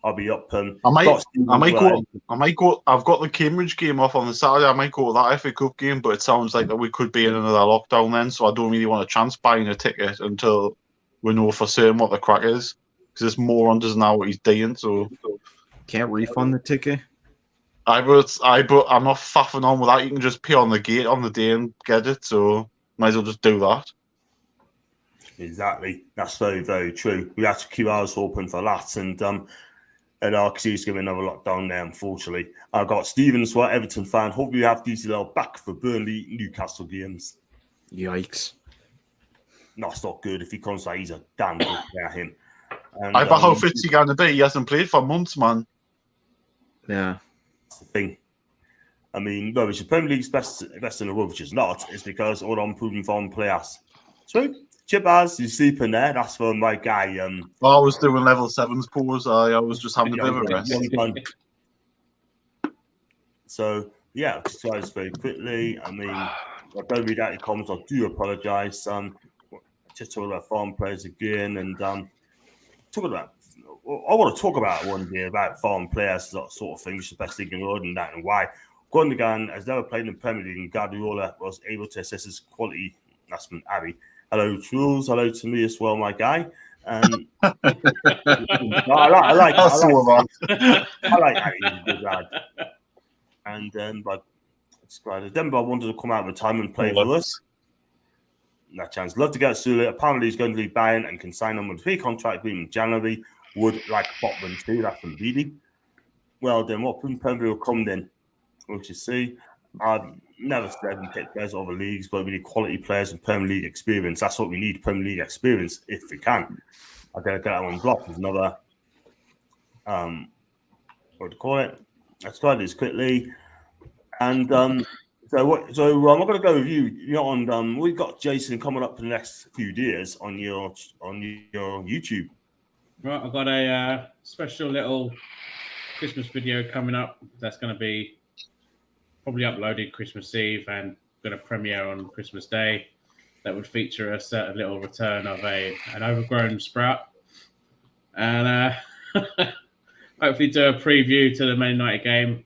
I'll be up. I might go. I've got the Cambridge game off on the Saturday. I might go to that FA Cup game, but it sounds like that we could be in another lockdown then. So I don't really want to chance buying a ticket until we know for certain what the crack is, because there's more on doesn't know what he's doing. So can't refund the ticket. But I'm not faffing on with that. You can just pay on the gate on the day and get it. So might as well just do that. Exactly. That's very, very true. We have to keep ours open for that. And RXC's going to be another lockdown there, unfortunately. I've got Stephen Swart, Everton fan. Hope you have DCL back for Burnley Newcastle games. Yikes. no, it's not good. If he comes out, he's a damn good player, him. And, I bet how fit's he going to be? He hasn't played for months, man. Yeah. That's the thing. I mean, no, it's the Premier League's best in the world, which is not. It's because all the unproven foreign players. So, Chibaz, you sleeping there? That's for my guy. I was doing level 7's pause. I was just having a bit of a rest. So, yeah, just very quickly. I mean, I don't read out your comments. I do apologise. Just talking about foreign players again, and talking about. I want to talk about one day about foreign players, that sort of thing, which is the best thing in the world, and that, and why. Gundogan has never played in the Premier League, and Guardiola was able to assess his quality. That's from Abby. Hello, Truls. Hello to me as well, my guy. I like Abby. He's a good lad. And but Denver wanted to come out of time and play for us. That chance. Love to get Sule. Apparently, he's going to leave Bayern and can sign on with a free contract agreement in January. Would like Botman too. That's from BD. Well, then what Premier will come then? Which you see, I've never said we take players over leagues, but we need quality players with Premier League experience. That's what we need, Premier League experience, if we can. I gotta get that one blocked. There's another what to call it? Let's try this quickly. And so I'm gonna go with you. You're on we've got Jason coming up in the next few years on your YouTube. Right, I've got a special little Christmas video coming up that's going to be probably uploaded Christmas Eve and going to premiere on Christmas Day. That would feature a certain little return of an overgrown sprout, and hopefully do a preview to the Man United game,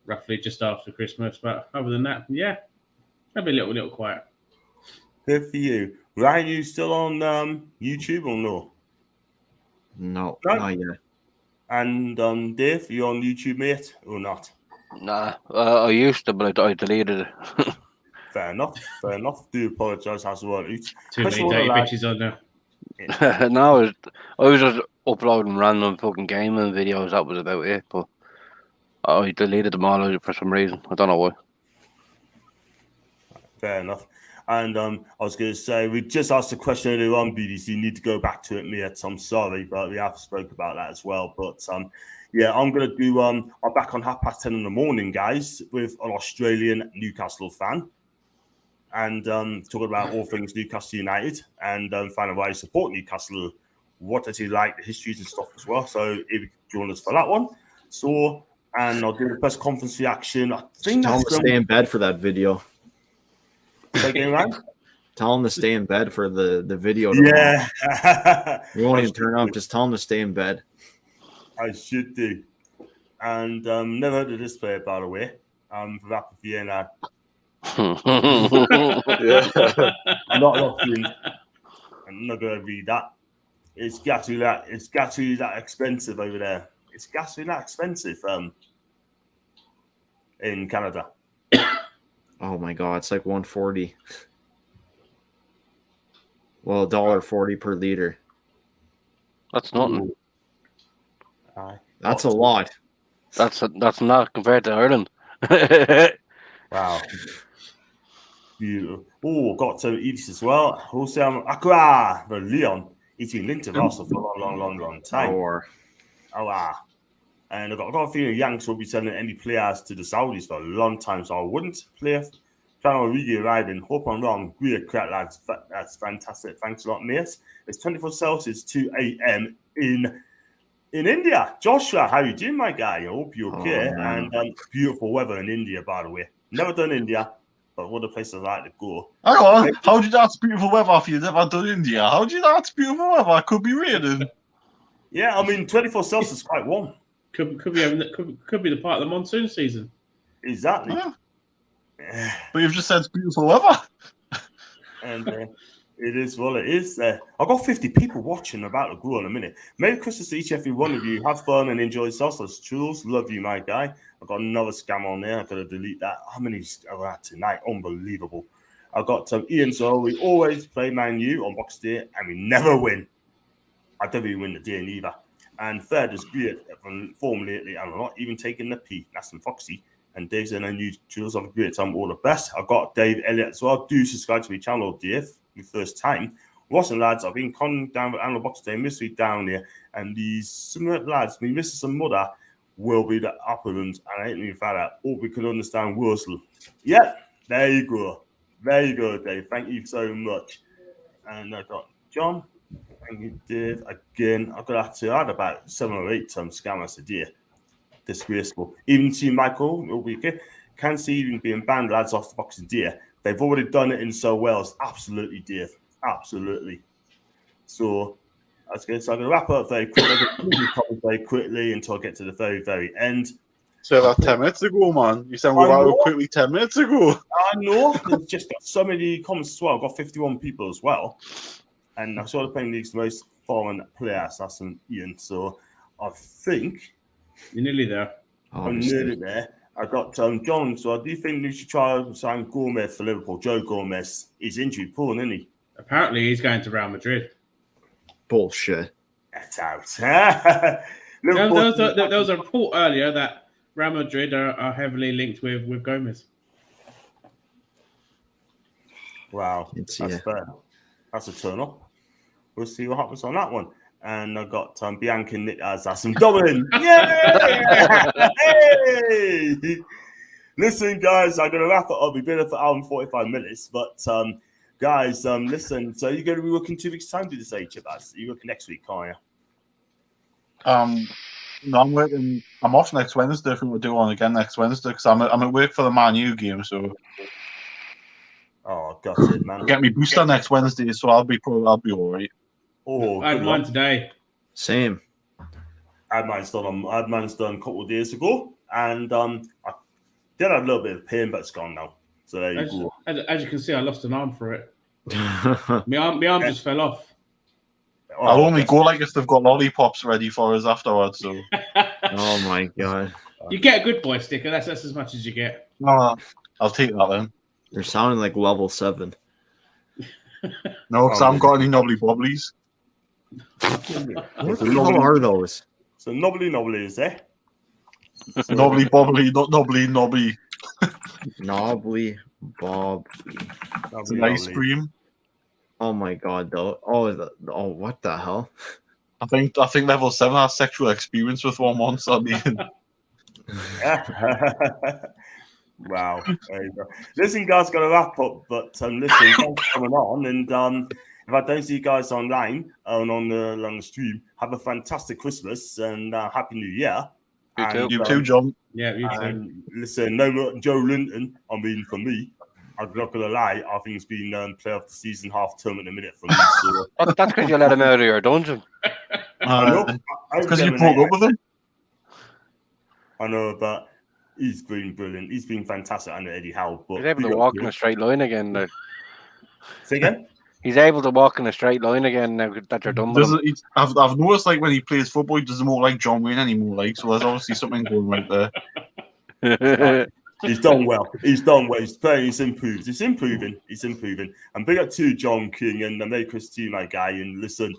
roughly just after Christmas. But other than that, yeah, it'll be a little quiet. Good for you. Ryan, you still on YouTube or no? No, not yet. And Dave, you on YouTube, mate, or not? Nah, I used to, but I deleted it. Fair enough. Do apologise, has to work out. Too many dirty bitches on there. No, I was just uploading random fucking gaming videos. That was about it. But I deleted them all for some reason. I don't know why. Fair enough. And I was going to say, we just asked a question earlier on, BDC. You need to go back to it, mate. I'm sorry, but we have spoke about that as well. But yeah, I'm going to do. I'm back on 10:30 in the morning, guys, with an Australian Newcastle fan, and talking about all things Newcastle United, and find out why you support Newcastle, what does he like, the histories and stuff as well. So if you join us for that one, so and I'll do the press conference reaction. I think tell him to stay in bed for that video. Tell him to stay in bed for the video. Yeah. You won't even turn up. Just tell him to stay in bed. I should do. And never heard of this player, by the way. For Rapid Vienna. I'm not going to read that. It's gas that expensive over there. It's gas that expensive in Canada. Oh my god, it's like $1.40. Well, $1.40 per liter. That's nothing. That's a lot. That's not compared to Ireland. Wow. Beautiful. Oh, got some Edis as well. Also, Aqua, the Leon, eating Linton also for a long time. Wow. And I've got a feeling Yanks will be sending any players to the Saudis for a long time, so I wouldn't play. Trying to really arriving. Hope I'm wrong. Great crack, lads. That's fantastic. Thanks a lot, mates. It's 24 Celsius, 2 a.m. in India. Joshua, how you doing, my guy? I hope you're okay. And beautiful weather in India, by the way. Never done India, but one of the places I like to go. Hang on. How do you know it's beautiful weather if you've never done India? How do you know it's beautiful weather? It could be raining. Yeah, I mean, 24 Celsius is quite warm. Could be the part of the monsoon season. Exactly. Yeah. But you've just said it's beautiful weather. And it is what it is. I've got 50 people watching about to go in a minute. Merry Christmas to each and every one of you. Have fun and enjoy sauces. Jules, love you, my guy. I've got another scam on there. I've got to delete that. How many are that tonight? Unbelievable. I've got Ian. So we always play Man U on Box Day and we never win. I don't even win the day neither. And third is great from form lately. I'm not even taking the P. That's from Foxy. And Dave's in a new tools. Have a great time. All the best. I've got Dave Elliott as well. Do subscribe to my channel, Dave. the first time. Watching lads, I've been coming down with Animal Box today, Miss Week down here, and these similar lads, me Mrs. and Mother, will be the upper ones, and I ain't even found out. All we could understand Wursel. Yeah, there you go. There you go, Dave. Thank you so much. And I got John. Thank you, Dave. Again, I had about 7 or 8 scammers a day. Disgraceful. Even to Michael, all weekend, can't see even being banned lads off the Boxing Day. They've already done it in so well. Absolutely, Dave. Absolutely. So that's good. So I'm going to wrap up very quickly until I get to the very, very end. So that's 10 minutes ago, man. You said we were out quickly 10 minutes ago. I know. There's just got so many comments as well. I've got 51 people as well. And I saw the Premier League's most foreign players. That's Ian. So I think you're nearly there. I'm nearly there. I got John. So I do think you should try and sign Gomez for Liverpool. Joe Gomez. He's injury prone, isn't he? Apparently, he's going to Real Madrid. Bullshit. That's out. There was a report earlier that Real Madrid are heavily linked with Gomez. Wow. That's fair. That's a turn off. We'll see what happens on that one. And I got Bianca and Nick as some Dublin. Yeah! Hey! Listen, guys, I'm going to wrap it up. We've been here for 1 hour and 45 minutes. But, guys, listen. So you're going to be working 2 weeks' time to this age, Chibas. You're working next week, aren't you? No, I'm working. I'm off next Wednesday. I think we'll do one again next Wednesday because I'm at work for the Man U game. So, oh, got it, man. Get me booster next Wednesday, so I'll be all right. Oh, I had mine today. Same. I had mine done a couple of days ago, and I did have a little bit of pain, but it's gone now. So there you go. As you can see, I lost an arm for it. my arm just fell off. I'll only go like if they've got lollipops ready for us afterwards. So. Oh my god! You get a good boy sticker. That's as much as you get. No, I'll take that then. You're sounding like level 7. No, because I haven't got any knobbly bobblies. What the hell are those? So knobbly is there? Knobbly bobbly, not knobbly knobby. Knobbly bob. It's an ice cream. Oh my god, though. Oh, what the hell? I think level 7 has sexual experience with one once. I mean, wow. There you go. Listen, guys, got to wrap up. But listen, thanks for coming on. And if I don't see you guys online and on the stream, have a fantastic Christmas and Happy New Year. You too, John. Yeah, you too. And listen, no more Joelinton. I mean, for me, I'm not gonna lie. I think it's been player of the season, half term in a minute for me. So. That's because you let him out of your dungeon. I know. Because you broke up with him. I know, but he's been brilliant. He's been fantastic under Eddie Howe. But he's able to walk in a straight line again. Now. Say again? He's able to walk in a straight line again now that you're done with him. I've noticed, like, when he plays football, he doesn't look like John Wayne anymore. Like, so there's obviously something going right there. He's done well. He's done well. He's playing. He's improved. He's improving. And big up to John King and the Merry Christmas to you, my guy. And listen,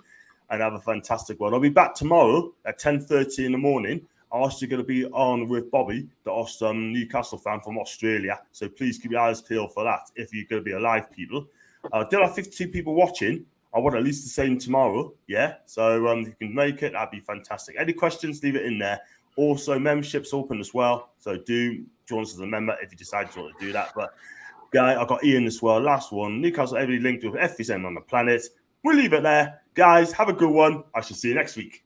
and have a fantastic one. I'll be back tomorrow at 10:30 in the morning. I'm also going to be on with Bobby, the Newcastle fan from Australia. So please keep your eyes peeled for that if you're going to be alive, people. There are 52 people watching. I want at least the same tomorrow. Yeah. So if you can make it, that'd be fantastic. Any questions, leave it in there. Also, membership's open as well. So do join us as a member if you decide to want to do that. But, guy, I've got Ian as well. Last one. Newcastle, every linked with FSM on the planet. We'll leave it there. Guys, have a good one. I shall see you next week.